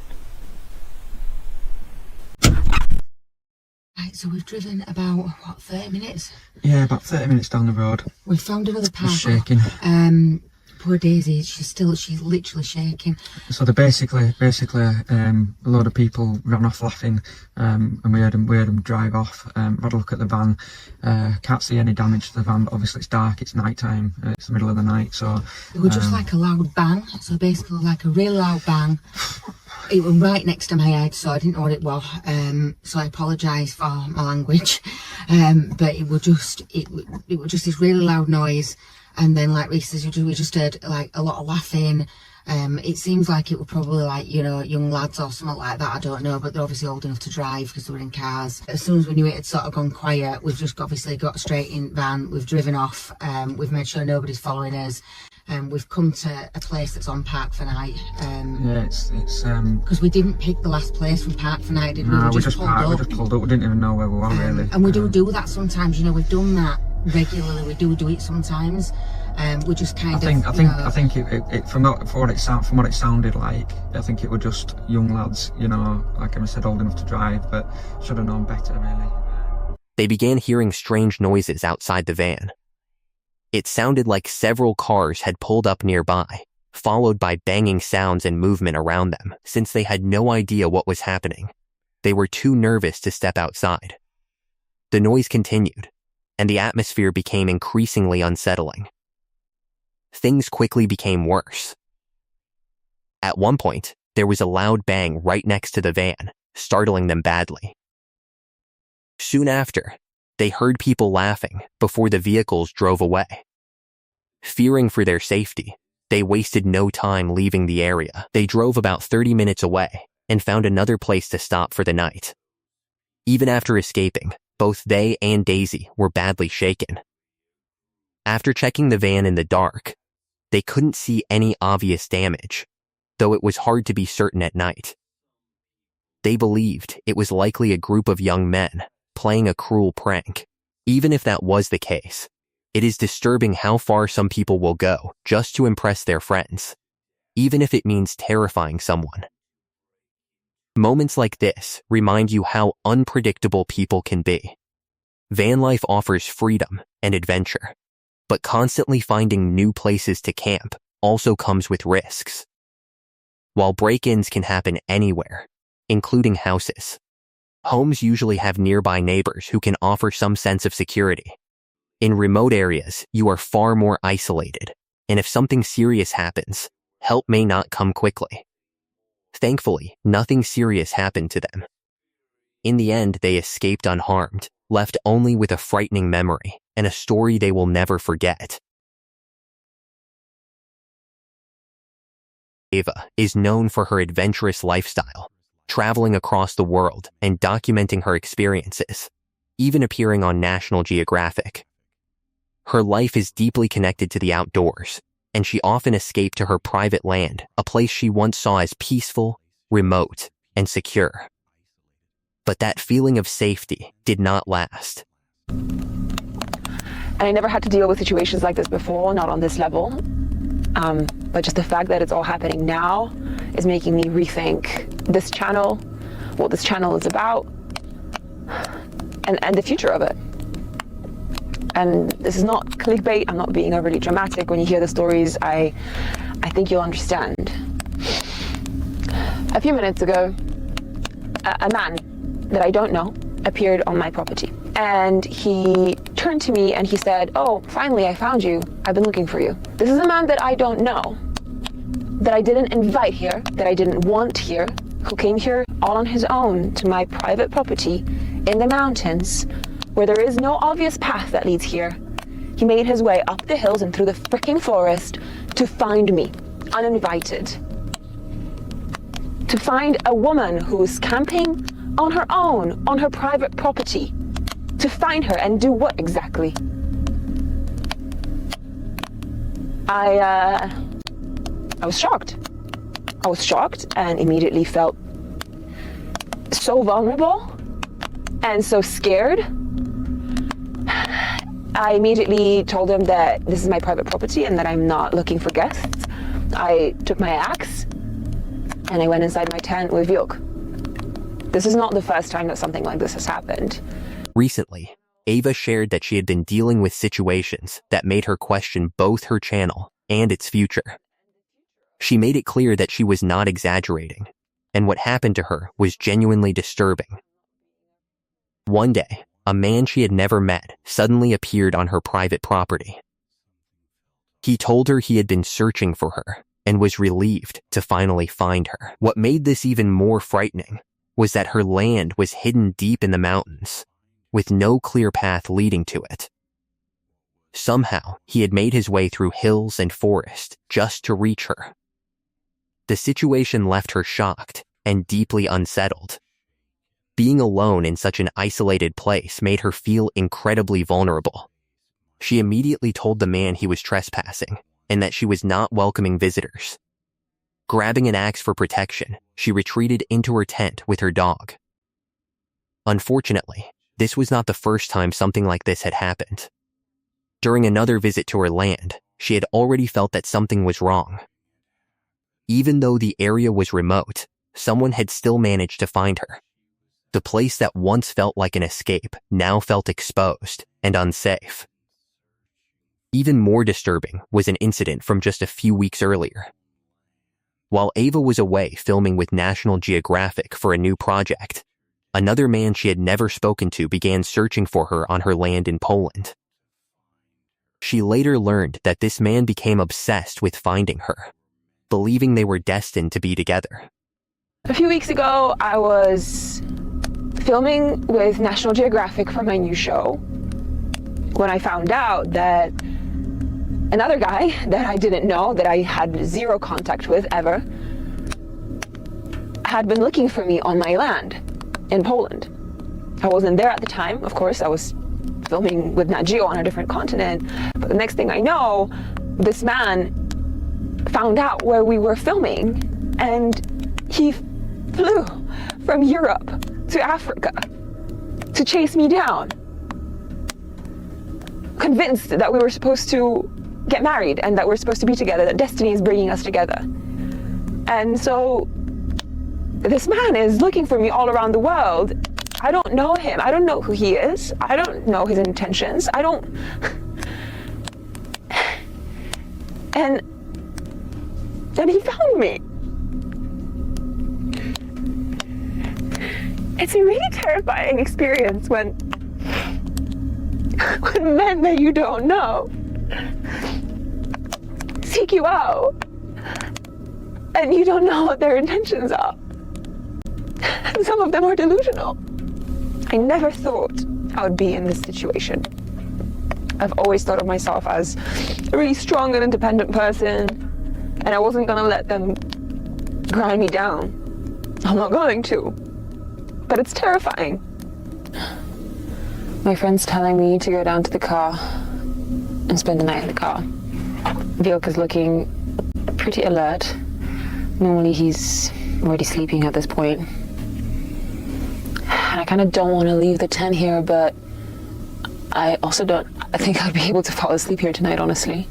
Right, so we've driven about, what, 30 minutes? Yeah, about 30 minutes down the road. We've found another park. Just shaking. Poor Daisy, she's literally shaking. So they basically, a load of people ran off laughing, and we heard them drive off. Had a look at the van. Can't see any damage to the van, but obviously it's dark, it's night time, it's the middle of the night, so... It was just like a loud bang, so basically like a real loud bang. It was right next to my head, so I didn't know what it was, so I apologise for my language, but it was just this really loud noise. And then, like Reese says, we just heard like a lot of laughing. It seems like it were probably like, you know, young lads or something like that, I don't know, but they're obviously old enough to drive because they were in cars. As soon as we knew it had sort of gone quiet, we've just obviously got straight in van, we've driven off, we've made sure nobody's following us. We've come to a place that's on Park for Night. Yeah, it's because we didn't pick the last place from Park for Night, did we? No, we just pulled up. We just pulled up, we didn't even know where we were really. And we do that sometimes, you know, we've done that regularly, we do it sometimes. We just kind of. I think it from what it sounded like, I think it were just young lads, you know, like I said, old enough to drive, but should have known better really. They began hearing strange noises outside the van. It sounded like several cars had pulled up nearby, followed by banging sounds and movement around them. Since they had no idea what was happening, they were too nervous to step outside. The noise continued, and the atmosphere became increasingly unsettling. Things quickly became worse. At one point, there was a loud bang right next to the van, startling them badly. Soon after, they heard people laughing before the vehicles drove away. Fearing for their safety, they wasted no time leaving the area. They drove about 30 minutes away and found another place to stop for the night. Even after escaping, both they and Daisy were badly shaken. After checking the van in the dark, they couldn't see any obvious damage, though it was hard to be certain at night. They believed it was likely a group of young men playing a cruel prank. Even if that was the case, it is disturbing how far some people will go just to impress their friends, even if it means terrifying someone. Moments like this remind you how unpredictable people can be. Van life offers freedom and adventure, but constantly finding new places to camp also comes with risks. While break-ins can happen anywhere, including houses, homes usually have nearby neighbors who can offer some sense of security. In remote areas, you are far more isolated, and if something serious happens, help may not come quickly. Thankfully, nothing serious happened to them. In the end, they escaped unharmed, left only with a frightening memory and a story they will never forget. Ava is known for her adventurous lifestyle, traveling across the world and documenting her experiences, even appearing on National Geographic. Her life is deeply connected to the outdoors, and she often escaped to her private land, a place she once saw as peaceful, remote, and secure. But that feeling of safety did not last. And I never had to deal with situations like this before, not on this level. But just the fact that it's all happening now is making me rethink this channel, what this channel is about, and the future of it. And this is not clickbait, I'm not being overly dramatic. When you hear the stories, I think you'll understand. A few minutes ago, a man that I don't know appeared on my property. And he turned to me and he said, "Oh, finally I found you. I've been looking for you." This is a man that I don't know, that I didn't invite here, that I didn't want here, who came here all on his own to my private property in the mountains where there is no obvious path that leads here. He made his way up the hills and through the freaking forest to find me, uninvited. To find a woman who's camping on her own, on her private property. To find her and do what exactly? I was shocked. I was shocked and immediately felt so vulnerable and so scared. I immediately told him that this is my private property and that I'm not looking for guests. I took my axe and I went inside my tent with Vjok. This is not the first time that something like this has happened. Recently, Ava shared that she had been dealing with situations that made her question both her channel and its future. She made it clear that she was not exaggerating, and what happened to her was genuinely disturbing. One day, a man she had never met suddenly appeared on her private property. He told her he had been searching for her and was relieved to finally find her. What made this even more frightening was that her land was hidden deep in the mountains, with no clear path leading to it. Somehow, he had made his way through hills and forest just to reach her. The situation left her shocked and deeply unsettled. Being alone in such an isolated place made her feel incredibly vulnerable. She immediately told the man he was trespassing and that she was not welcoming visitors. Grabbing an axe for protection, she retreated into her tent with her dog. Unfortunately, this was not the first time something like this had happened. During another visit to her land, she had already felt that something was wrong. Even though the area was remote, someone had still managed to find her. The place that once felt like an escape now felt exposed and unsafe. Even more disturbing was an incident from just a few weeks earlier. While Ava was away filming with National Geographic for a new project, another man she had never spoken to began searching for her on her land in Poland. She later learned that this man became obsessed with finding her, believing they were destined to be together. A few weeks ago, I was filming with National Geographic for my new show when I found out that another guy that I didn't know, that I had zero contact with ever, had been looking for me on my land in Poland. I wasn't there at the time, of course. I was filming with Nat Geo on a different continent. But the next thing I know, this man found out where we were filming, and he flew from Europe to Africa to chase me down, convinced that we were supposed to get married and that we're supposed to be together, that destiny is bringing us together. And so this man is looking for me all around the world. I don't know him. I don't know who he is. I don't know his intentions. And he found me. It's a really terrifying experience when men that you don't know seek you out and you don't know what their intentions are. And some of them are delusional. I never thought I would be in this situation. I've always thought of myself as a really strong and independent person, and I wasn't gonna let them grind me down. I'm not going to. But it's terrifying. My friend's telling me to go down to the car and spend the night in the car. Vjok is looking pretty alert. Normally he's already sleeping at this point. And I kind of don't want to leave the tent here, but I also don't, I think I'd be able to fall asleep here tonight, honestly.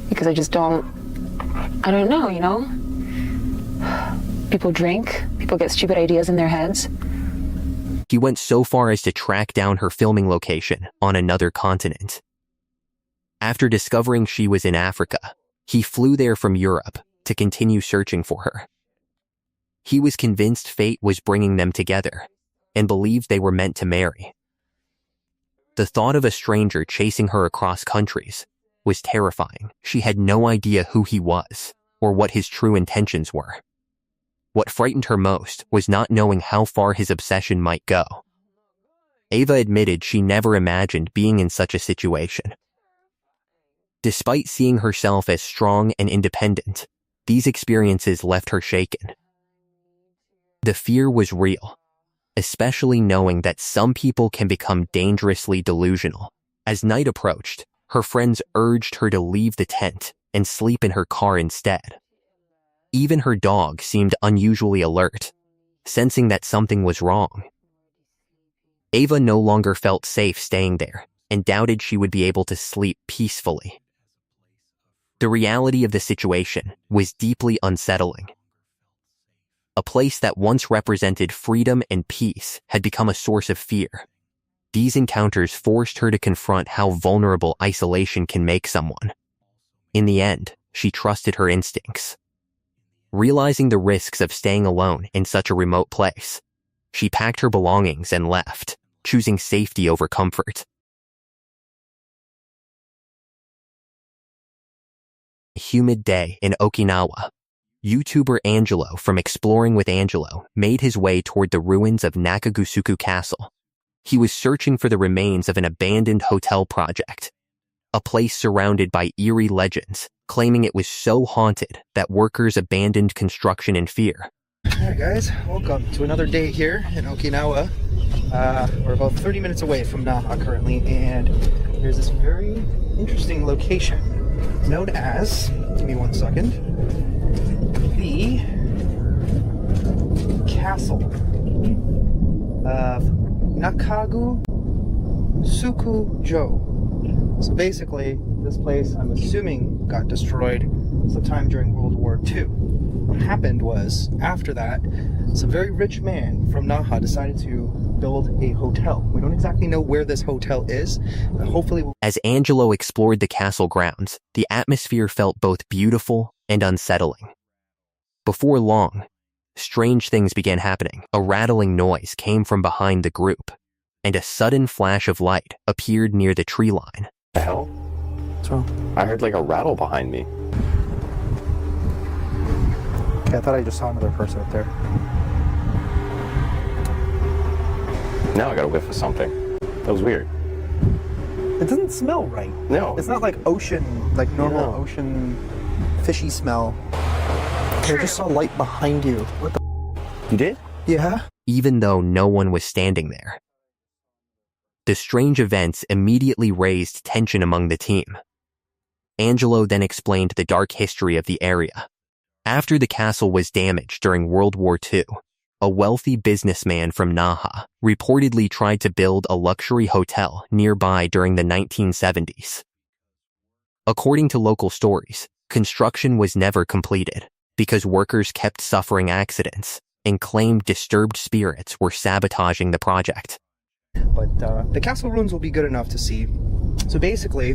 Because I don't know, you know? People drink, people get stupid ideas in their heads. He went so far as to track down her filming location on another continent. After discovering she was in Africa, he flew there from Europe to continue searching for her. He was convinced fate was bringing them together and believed they were meant to marry. The thought of a stranger chasing her across countries was terrifying. She had no idea who he was or what his true intentions were. What frightened her most was not knowing how far his obsession might go. Ava admitted she never imagined being in such a situation. Despite seeing herself as strong and independent, these experiences left her shaken. The fear was real, especially knowing that some people can become dangerously delusional. As night approached, her friends urged her to leave the tent and sleep in her car instead. Even her dog seemed unusually alert, sensing that something was wrong. Ava no longer felt safe staying there and doubted she would be able to sleep peacefully. The reality of the situation was deeply unsettling. A place that once represented freedom and peace had become a source of fear. These encounters forced her to confront how vulnerable isolation can make someone. In the end, she trusted her instincts. Realizing the risks of staying alone in such a remote place, she packed her belongings and left, choosing safety over comfort. A humid day in Okinawa. YouTuber Angelo from Exploring with Angelo made his way toward the ruins of Nakagusuku Castle. He was searching for the remains of an abandoned hotel project, a place surrounded by eerie legends, claiming it was so haunted that workers abandoned construction in fear. Alright guys, welcome to another day here in Okinawa. We're about 30 minutes away from Naha currently, and there's this very interesting location known as, give me one second, the Castle of Nakagusuku-jo. So basically, this place, I'm assuming, got destroyed sometime during World War II. What happened was, after that, some very rich man from Naha decided to build a hotel. We don't exactly know where this hotel is, but hopefully As Angelo explored the castle grounds, the atmosphere felt both beautiful and unsettling. Before long, strange things began happening. A rattling noise came from behind the group, and a sudden flash of light appeared near the tree line. The hell? What's wrong? I heard like a rattle behind me. Okay, I thought I just saw another person up there. Now I got a whiff of something. That was weird. It doesn't smell right. No. It's not like ocean, like normal ocean fishy smell. Okay, I just saw light behind you. What the? You did? Yeah. Even though no one was standing there. The strange events immediately raised tension among the team. Angelo then explained the dark history of the area. After the castle was damaged during World War II, a wealthy businessman from Naha reportedly tried to build a luxury hotel nearby during the 1970s. According to local stories, construction was never completed because workers kept suffering accidents and claimed disturbed spirits were sabotaging the project. But the castle ruins will be good enough to see. So basically,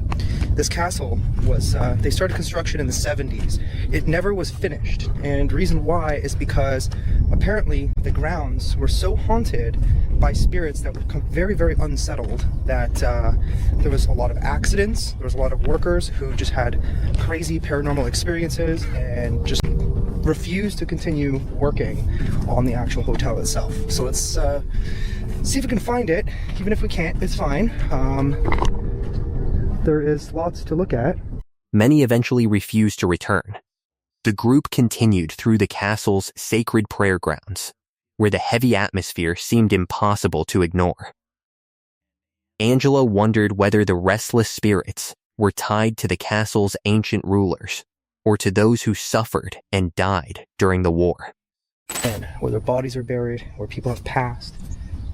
this castle was, they started construction in the 70s. It never was finished. And the reason why is because apparently the grounds were so haunted by spirits that were very, very unsettled that there was a lot of accidents. There was a lot of workers who just had crazy paranormal experiences and just refused to continue working on the actual hotel itself. So let's see if we can find it. Even if we can't, it's fine. There is lots to look at. Many eventually refused to return. The group continued through the castle's sacred prayer grounds, where the heavy atmosphere seemed impossible to ignore. Angelo wondered whether the restless spirits were tied to the castle's ancient rulers, or to those who suffered and died during the war. And where their bodies are buried, where people have passed.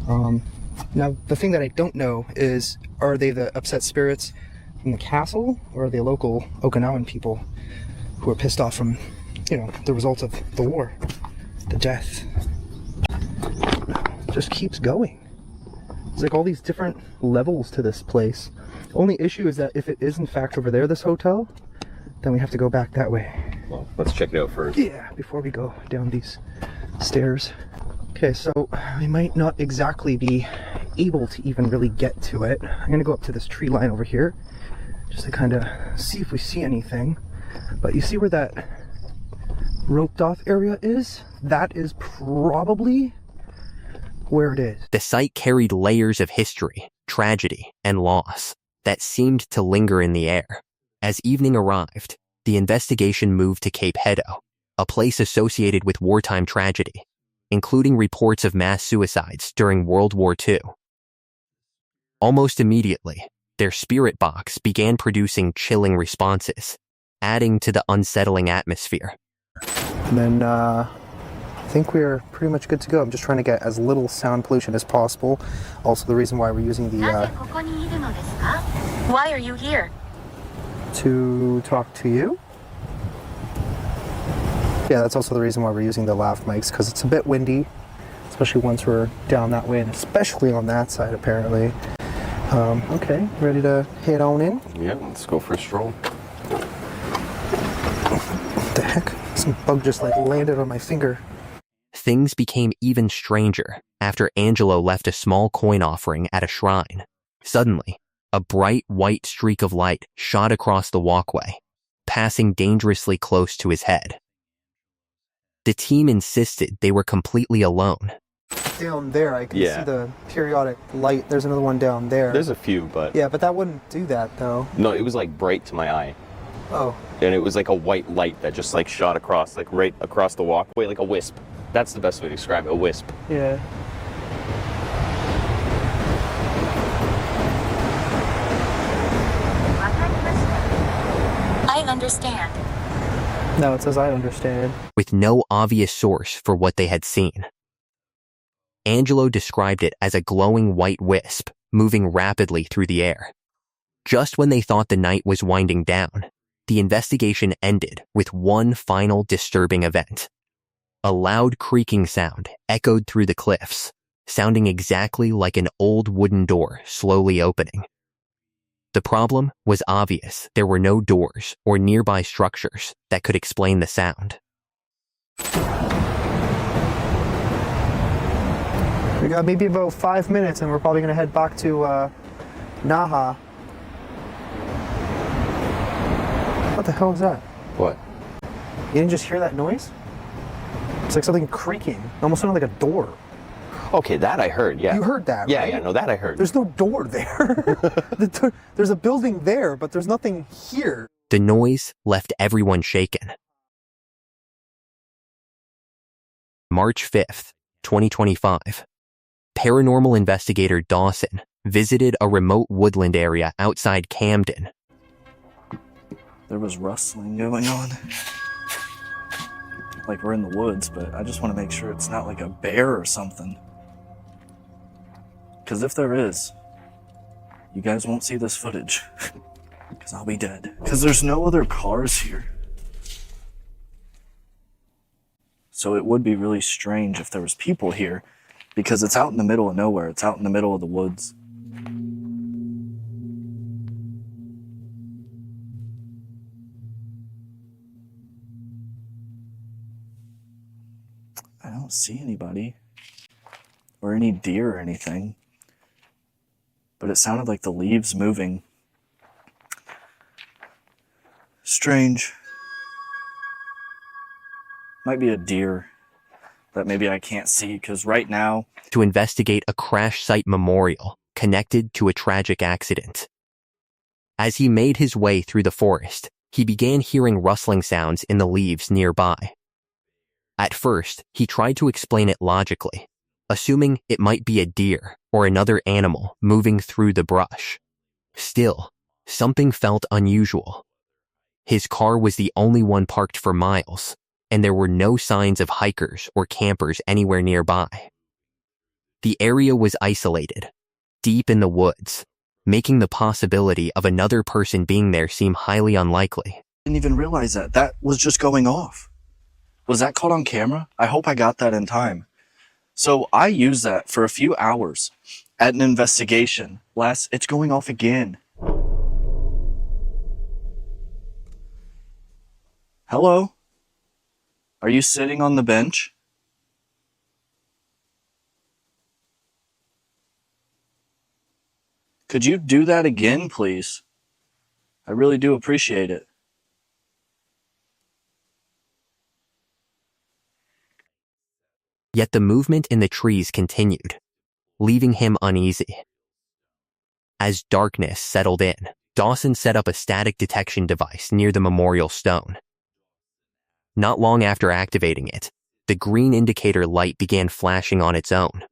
Now, the thing that I don't know is, are they the upset spirits from the castle, or are they local Okinawan people who are pissed off from, you know, the results of the war, the death? It just keeps going. It's like all these different levels to this place. The only issue is that if it is in fact over there, this hotel, then we have to go back that way. Well, let's check it out first. Yeah, before we go down these stairs. Okay, so we might not exactly be able to even really get to it. I'm gonna go up to this tree line over here just to kind of see if we see anything. But you see where that roped off area is? That is probably where it is. The site carried layers of history, tragedy, and loss that seemed to linger in the air. As evening arrived, the investigation moved to Cape Hedo, a place associated with wartime tragedy, including reports of mass suicides during World War II. Almost immediately, their spirit box began producing chilling responses, adding to the unsettling atmosphere. And then I think we're pretty much good to go. I'm just trying to get as little sound pollution as possible. Also the reason why we're using the Why are you here? to talk to you. Yeah, that's also the reason why we're using the lav mics, because it's a bit windy, especially once we're down that way, and especially on that side apparently. Okay, ready to head on in? Yeah, let's go for a stroll. What the heck? Some bug just like landed on my finger. Things became even stranger after Angelo left a small coin offering at a shrine. Suddenly, a bright white streak of light shot across the walkway, passing dangerously close to his head. The team insisted they were completely alone. Down there, I can Yeah. see the periodic light. There's another one down there. There's a few, but... Yeah, but that wouldn't do that though. No, it was like bright to my eye. Oh. And it was like a white light that just like shot across, like right across the walkway, like a wisp. That's the best way to describe it, a wisp. Yeah. I understand. No, it says I understand. With no obvious source for what they had seen. Angelo described it as a glowing white wisp moving rapidly through the air. Just when they thought the night was winding down, the investigation ended with one final disturbing event. A loud creaking sound echoed through the cliffs, sounding exactly like an old wooden door slowly opening. The problem was obvious. There were no doors or nearby structures that could explain the sound. We got maybe about 5 minutes and we're probably going to head back to Naha. What the hell is that? What? You didn't just hear that noise? It's like something creaking. It almost sounded like a door. Okay, that I heard, yeah. You heard that, yeah, right? Yeah, no, that I heard. There's no door there. There's a building there, but there's nothing here. The noise left everyone shaken. March 5th, 2025. Paranormal investigator Dawson visited a remote woodland area outside Camden. There was rustling going on. Like we're in the woods, but I just want to make sure it's not like a bear or something. Because if there is, you guys won't see this footage. Because I'll be dead. Because there's no other cars here. So it would be really strange if there was people here. Because it's out in the middle of nowhere. It's out in the middle of the woods. I don't see anybody. Or any deer or anything. But it sounded like the leaves moving. Strange. Might be a deer that maybe I can't see, because right now... To investigate a crash site memorial connected to a tragic accident. As he made his way through the forest, he began hearing rustling sounds in the leaves nearby. At first, he tried to explain it logically, assuming it might be a deer or another animal moving through the brush. Still, something felt unusual. His car was the only one parked for miles, and there were no signs of hikers or campers anywhere nearby. The area was isolated, deep in the woods, making the possibility of another person being there seem highly unlikely. Didn't even realize that. That was just going off. Was that caught on camera? I hope I got that in time. So I used that for a few hours at an investigation. It's going off again. Hello? Are you sitting on the bench? Could you do that again, please? I really do appreciate it. Yet the movement in the trees continued, leaving him uneasy. As darkness settled in, Dawson set up a static detection device near the memorial stone. Not long after activating it, the green indicator light began flashing on its own.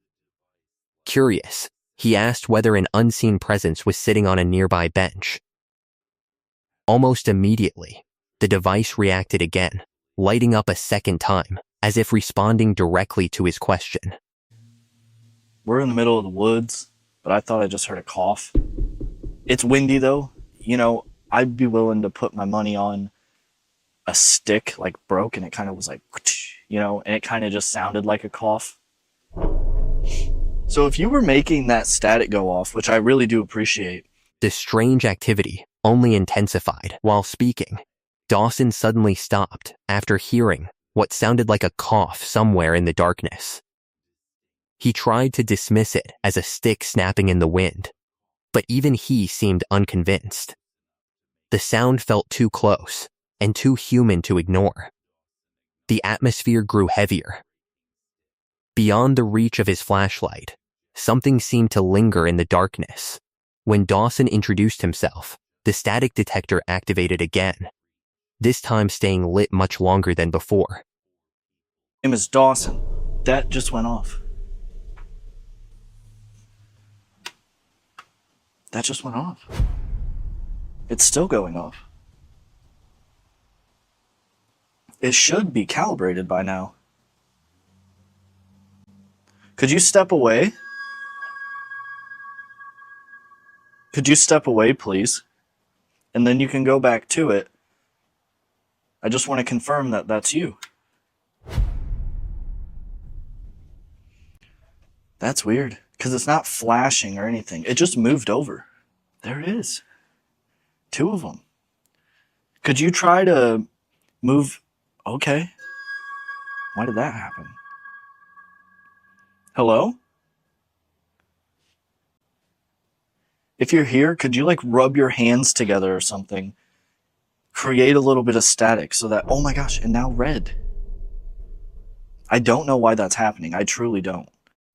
Curious, he asked whether an unseen presence was sitting on a nearby bench. Almost immediately, the device reacted again, lighting up a second time, as if responding directly to his question. We're in the middle of the woods, but I thought I just heard a cough. It's windy though. You know, I'd be willing to put my money on a stick like broke and it kind of was like, you know, and it kind of just sounded like a cough. So if you were making that static go off, which I really do appreciate. The strange activity only intensified while speaking. Dawson suddenly stopped after hearing what sounded like a cough somewhere in the darkness. He tried to dismiss it as a stick snapping in the wind, but even he seemed unconvinced. The sound felt too close and too human to ignore. The atmosphere grew heavier. Beyond the reach of his flashlight, something seemed to linger in the darkness. When Dawson introduced himself, the static detector activated again, this time staying lit much longer than before. My name is Dawson. That just went off. That just went off. It's still going off. It should be calibrated by now. Could you step away? Could you step away, please? And then you can go back to it. I just want to confirm that that's you. That's weird, because it's not flashing or anything. It just moved over. There it is. 2 of them. Could you try to move? Okay. Why did that happen? Hello? If you're here, could you like rub your hands together or something? Create a little bit of static so that, oh my gosh, and now red. I don't know why that's happening. I truly don't.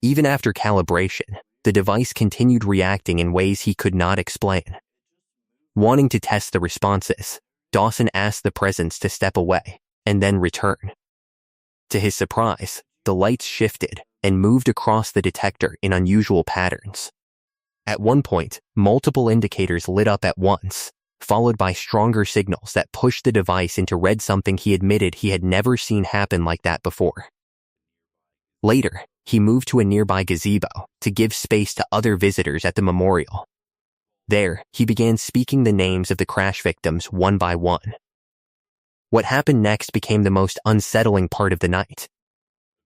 Even after calibration, the device continued reacting in ways he could not explain. Wanting to test the responses, Dawson asked the presence to step away and then return. To his surprise, the lights shifted and moved across the detector in unusual patterns. At one point, multiple indicators lit up at once, followed by stronger signals that pushed the device into red, something he admitted he had never seen happen like that before. Later, he moved to a nearby gazebo to give space to other visitors at the memorial. There, he began speaking the names of the crash victims one by one. What happened next became the most unsettling part of the night.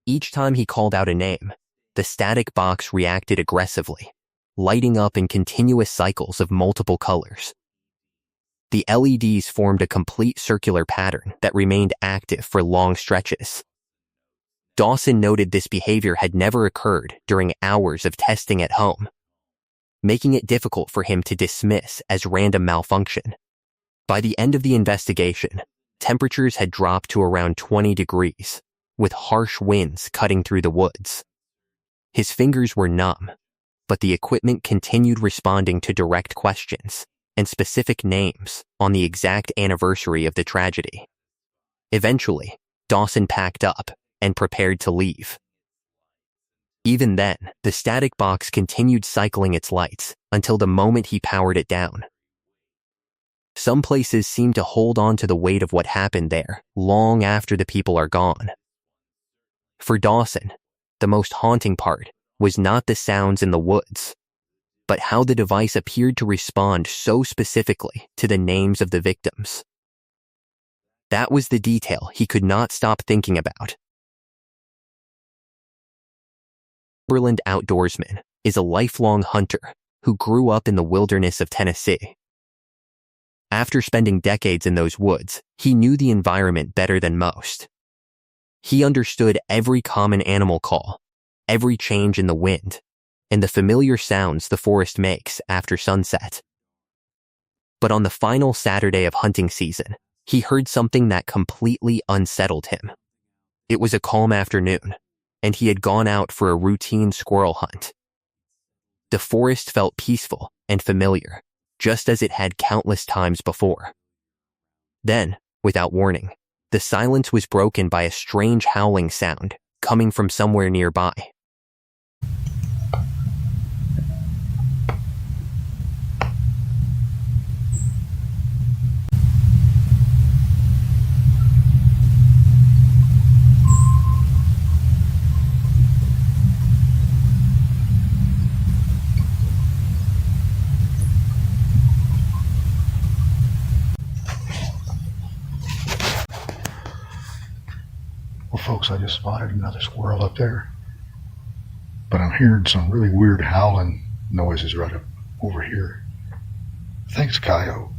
Each time he called out a name, the static box reacted aggressively, lighting up in continuous cycles of multiple colors. The LEDs formed a complete circular pattern that remained active for long stretches. Dawson noted this behavior had never occurred during hours of testing at home, making it difficult for him to dismiss as random malfunction. By the end of the investigation, temperatures had dropped to around 20 degrees, with harsh winds cutting through the woods. His fingers were numb, but the equipment continued responding to direct questions and specific names on the exact anniversary of the tragedy. Eventually, Dawson packed up and prepared to leave. Even then, the static box continued cycling its lights until the moment he powered it down. Some places seem to hold on to the weight of what happened there long after the people are gone. For Dawson, the most haunting part was not the sounds in the woods, but how the device appeared to respond so specifically to the names of the victims. That was the detail he could not stop thinking about. Overland outdoorsman is a lifelong hunter who grew up in the wilderness of Tennessee. After spending decades in those woods, he knew the environment better than most. He understood every common animal call, every change in the wind, and the familiar sounds the forest makes after sunset. But on the final Saturday of hunting season, he heard something that completely unsettled him. It was a calm afternoon, and he had gone out for a routine squirrel hunt. The forest felt peaceful and familiar, just as it had countless times before. Then, without warning, the silence was broken by a strange howling sound coming from somewhere nearby. Well, folks, I just spotted another squirrel up there. But I'm hearing some really weird howling noises right up over here. I think it's a coyote.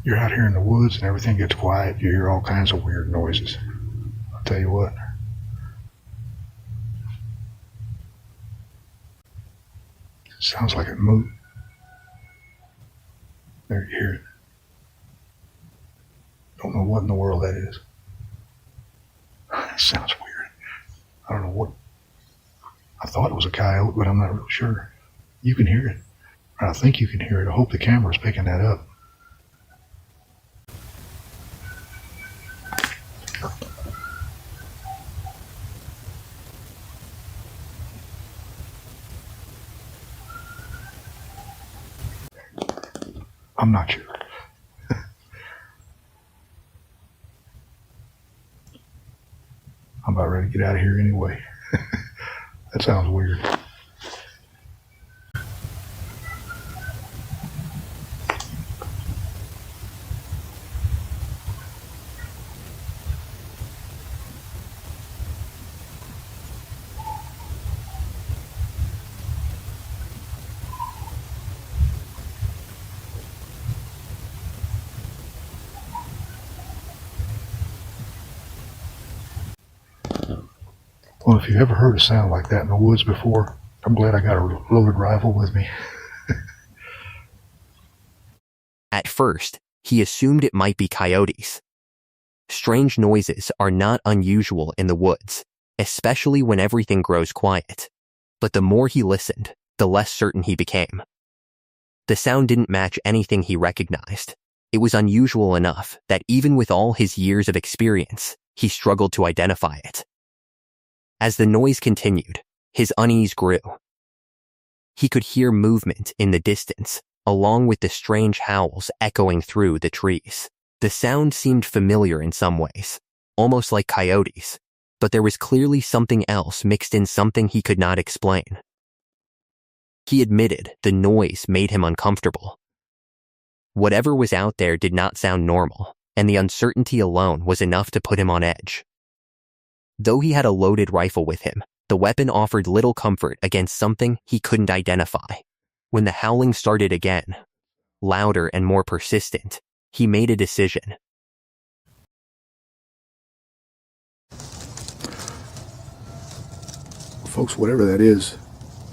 You're out here in the woods and everything gets quiet. You hear all kinds of weird noises. I'll tell you what. It sounds like it moved. There, you hear it. Don't know what in the world that is. It sounds weird. I don't know what. I thought it was a coyote, but I'm not real sure. You can hear it. I think you can hear it. I hope the camera's picking that up. I'm not sure. I'm about ready to get out of here anyway. That sounds weird. Well, if you've ever heard a sound like that in the woods before, I'm glad I got a loaded rifle with me. At first, he assumed it might be coyotes. Strange noises are not unusual in the woods, especially when everything grows quiet. But the more he listened, the less certain he became. The sound didn't match anything he recognized. It was unusual enough that even with all his years of experience, he struggled to identify it. As the noise continued, his unease grew. He could hear movement in the distance, along with the strange howls echoing through the trees. The sound seemed familiar in some ways, almost like coyotes, but there was clearly something else mixed in, something he could not explain. He admitted the noise made him uncomfortable. Whatever was out there did not sound normal, and the uncertainty alone was enough to put him on edge. Though he had a loaded rifle with him, the weapon offered little comfort against something he couldn't identify. When the howling started again, louder and more persistent, he made a decision. Folks, whatever that is,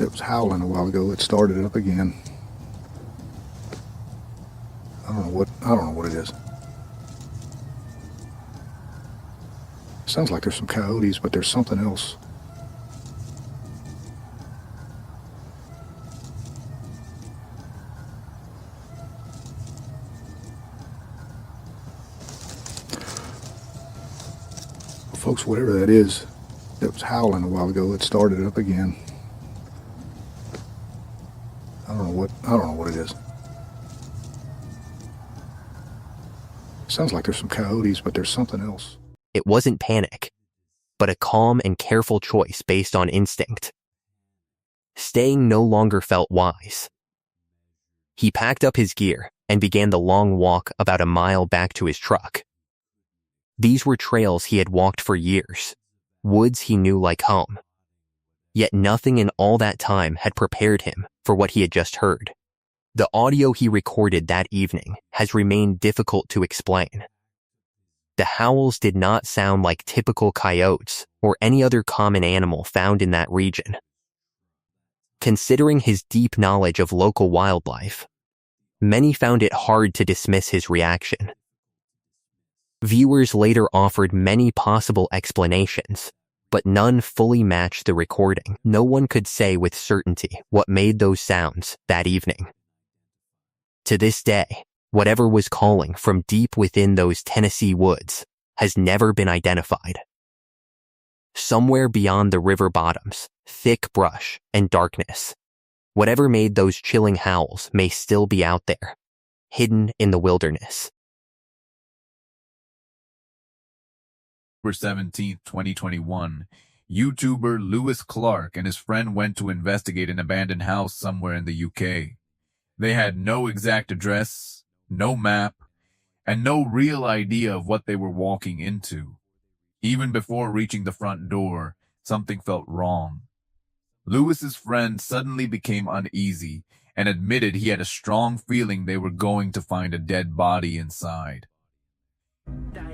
it was howling a while ago. It started up again. I don't know what it is. Sounds like there's some coyotes, but there's something else. Well, folks, whatever that is, it was howling a while ago. It started up again. I don't know what it is. Sounds like there's some coyotes, but there's something else. It wasn't panic, but a calm and careful choice based on instinct. Staying no longer felt wise. He packed up his gear and began the long walk about a mile back to his truck. These were trails he had walked for years, woods he knew like home. Yet nothing in all that time had prepared him for what he had just heard. The audio he recorded that evening has remained difficult to explain. The howls did not sound like typical coyotes or any other common animal found in that region. Considering his deep knowledge of local wildlife, many found it hard to dismiss his reaction. Viewers later offered many possible explanations, but none fully matched the recording. No one could say with certainty what made those sounds that evening. To this day, whatever was calling from deep within those Tennessee woods has never been identified. Somewhere beyond the river bottoms, thick brush, and darkness, whatever made those chilling howls may still be out there, hidden in the wilderness. October 17th, 2021, YouTuber Lewis Clark and his friend went to investigate an abandoned house somewhere in the UK. They had no exact address, no map, and no real idea of what they were walking into. Even before reaching the front door, something felt wrong. Lewis's friend suddenly became uneasy and admitted he had a strong feeling they were going to find a dead body inside.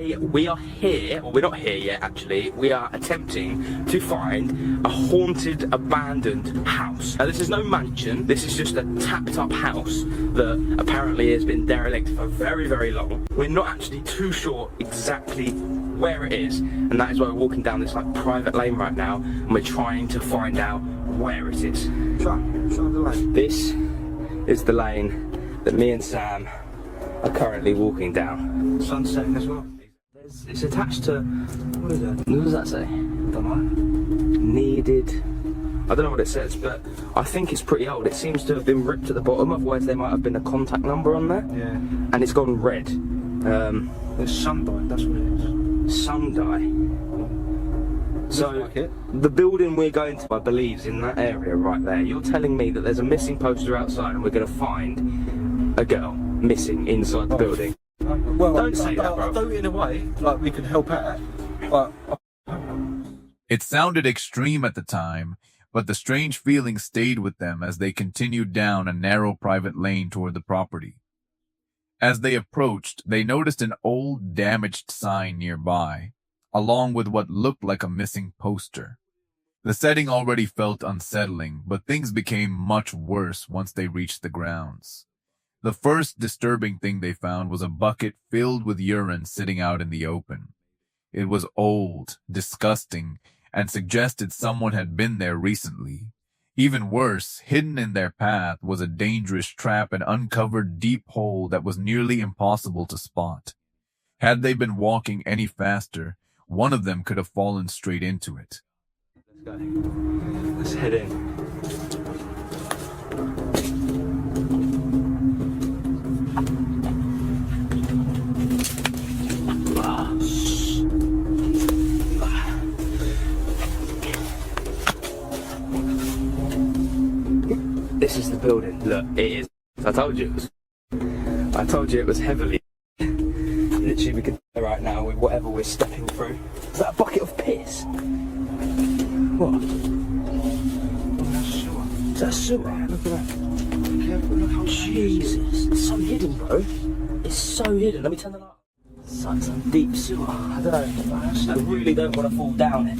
We are here, or we're not here yet actually, we are attempting to find a haunted, abandoned house. Now this is no mansion, this is just a tapped up house that apparently has been derelict for very, very long. We're not actually too sure exactly where it is, and that is why we're walking down this like private lane right now, and we're trying to find out where it is. Show the lane. This is the lane that me and Sam are currently walking down. Sun's setting as well. It's attached to, what is it? What does that say? I don't know. Needed. I don't know what it says, but I think it's pretty old. It seems to have been ripped at the bottom, otherwise there might have been a contact number on there. Yeah. And it's gone red. There's sun dye, that's what it is. Sun dye. So, like the building we're going to, I believe, is in that area right there. You're telling me that there's a missing poster outside and we're going to find a girl missing inside the building. Well, don't say that, bro. Though in a way, like we can help out. But It sounded extreme at the time, but the strange feeling stayed with them as they continued down a narrow private lane toward the property. As they approached, they noticed an old, damaged sign nearby, along with what looked like a missing poster. The setting already felt unsettling, but things became much worse once they reached the grounds. The first disturbing thing they found was a bucket filled with urine sitting out in the open. It was old, disgusting, and suggested someone had been there recently. Even worse, hidden in their path was a dangerous trap, an uncovered deep hole that was nearly impossible to spot. Had they been walking any faster, one of them could have fallen straight into it. Let's go. Let's head in. This is the building. Look, it is. I told you it was heavily. Literally, we can tell right now with whatever we're stepping through. Is that a bucket of piss? What? Is that a sewer? Look at that. Careful, look how Jesus. It's so hidden, bro. It's so hidden. Let me turn the light. It's like some deep sewer. I don't know. I really don't want to fall down it.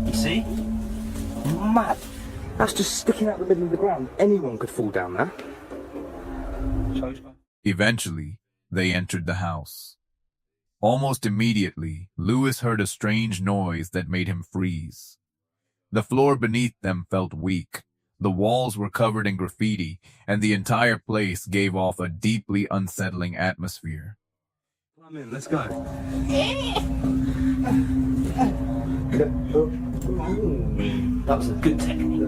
You see? Mad. That's just sticking out the middle of the ground. Anyone could fall down there. Eventually, they entered the house. Almost immediately, Lewis heard a strange noise that made him freeze. The floor beneath them felt weak. The walls were covered in graffiti, and the entire place gave off a deeply unsettling atmosphere. Come in, let's go. That was a good technique.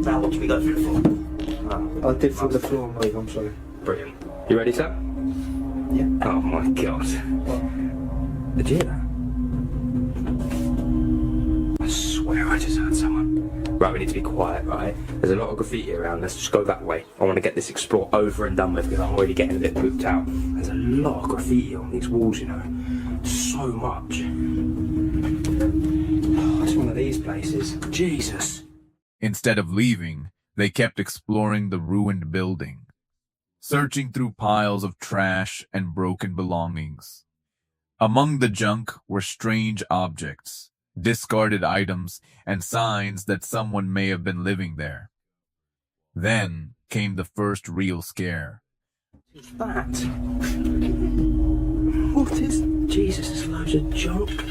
Now watch me go through the floor. I did through the floor, mate, I'm sorry. Brilliant. You ready, sir? Yeah. Oh my god. What? Did you hear that? I swear I just heard someone. Right, we need to be quiet, right? There's a lot of graffiti around. Let's just go that way. I want to get this explore over and done with because I'm already getting a bit pooped out. There's a lot of graffiti on these walls, you know. So much. Oh, it's one of these places. Jesus. Instead of leaving, they kept exploring the ruined building, searching through piles of trash and broken belongings. Among the junk were strange objects, discarded items, and signs that someone may have been living there. Then came the first real scare. That? What is... Jesus, there's loads of junk.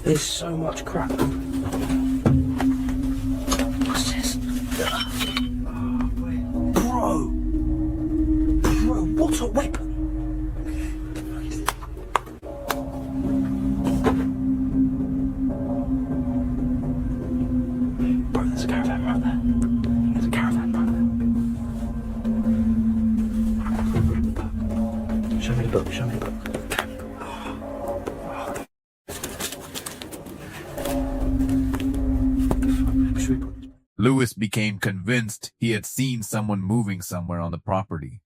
There's so much crap. What's this? Bro! Bro, what a weapon! Bro, there's a caravan right there. There's a caravan right there. Show me the book, show me the book. Lewis became convinced he had seen someone moving somewhere on the property.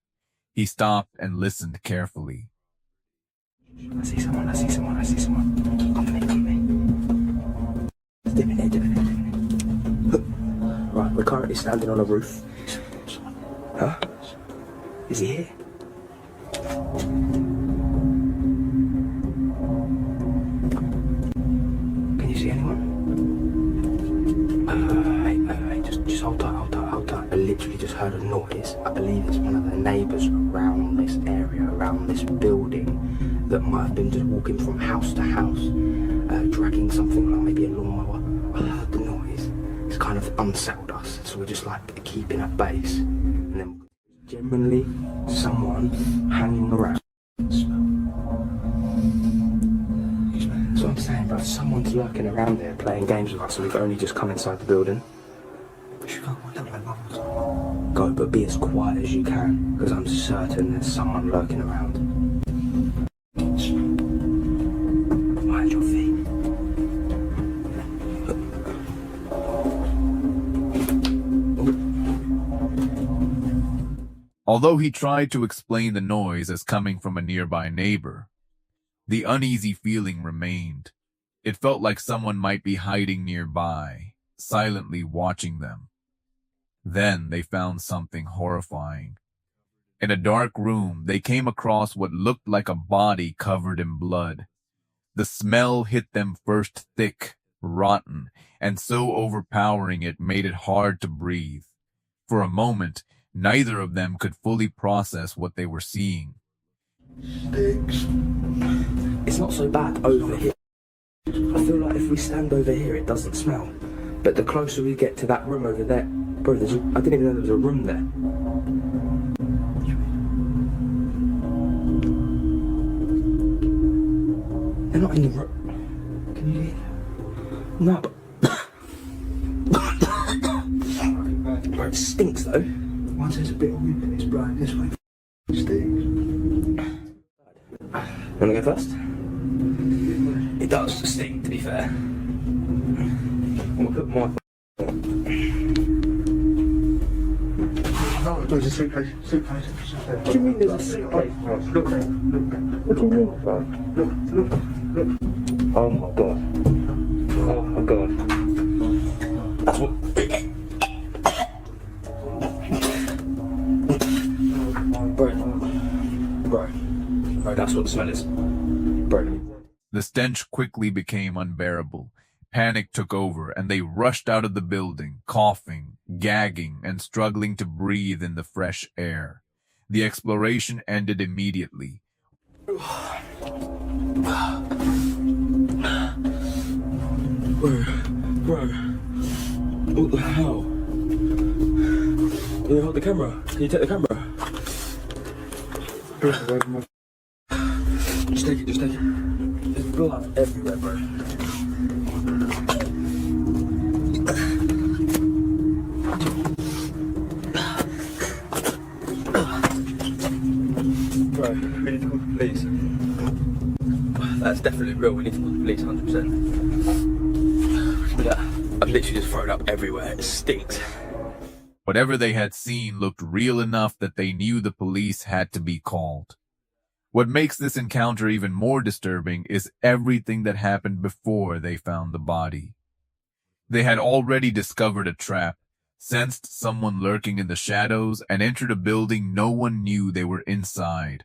He stopped and listened carefully. I see someone, I see someone, I see someone. Come to me, come to me. Dip in here, dip in here, dip in here. Right, we're currently standing on a roof. Huh? Is he here? Can you see anyone? Just hold tight, hold tight, hold tight. I literally just heard a noise. I believe it's one of the neighbours around this area, around this building, that might have been just walking from house to house, dragging something like maybe a lawnmower. I heard the noise. It's kind of unsettled us, so we're just like keeping at base. And then generally someone hanging around. That's what I'm saying, bro. Someone's lurking around here playing games with us, so we've only just come inside the building. Go, but be as quiet as you can, because I'm certain there's someone lurking around. Mind your feet. Although he tried to explain the noise as coming from a nearby neighbor, the uneasy feeling remained. It felt like someone might be hiding nearby, silently watching them. Then they found something horrifying. In a dark room, they came across what looked like a body covered in blood. The smell hit them first thick, rotten, and so overpowering it made it hard to breathe. For a moment, neither of them could fully process what they were seeing. Stinks. It's not so bad over here. I feel like if we stand over here, it doesn't smell. But the closer we get to that room over there, bro, I didn't even know there was a room there. They're not in the room. Can you hear? No, but... Bro, it stinks though. Once there's a bit of wind and it's blowing this way, it stinks. Wanna go first? It does stink, to be fair. I'm gonna put my... No, there's a suitcase. Suitcase. What do you mean there's a suitcase? Look. What do you mean, bro? Look. Oh my god. Oh my god. That's what... Bro, that's what the smell is. Bro. The stench quickly became unbearable. Panic took over, and they rushed out of the building, coughing, gagging, and struggling to breathe in the fresh air. The exploration ended immediately. Bro. What the hell? Can you hold the camera? Can you take the camera? Just take it. There's blood everywhere, bro. Bro, we need to call the police. That's definitely real, we need to call the police 100%. Yeah, I've literally just thrown up everywhere, it stinks. Whatever they had seen looked real enough that they knew the police had to be called. What makes this encounter even more disturbing is everything that happened before they found the body. They had already discovered a trap, sensed someone lurking in the shadows, and entered a building no one knew they were inside.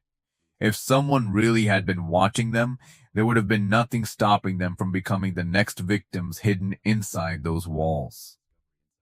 If someone really had been watching them, there would have been nothing stopping them from becoming the next victims hidden inside those walls.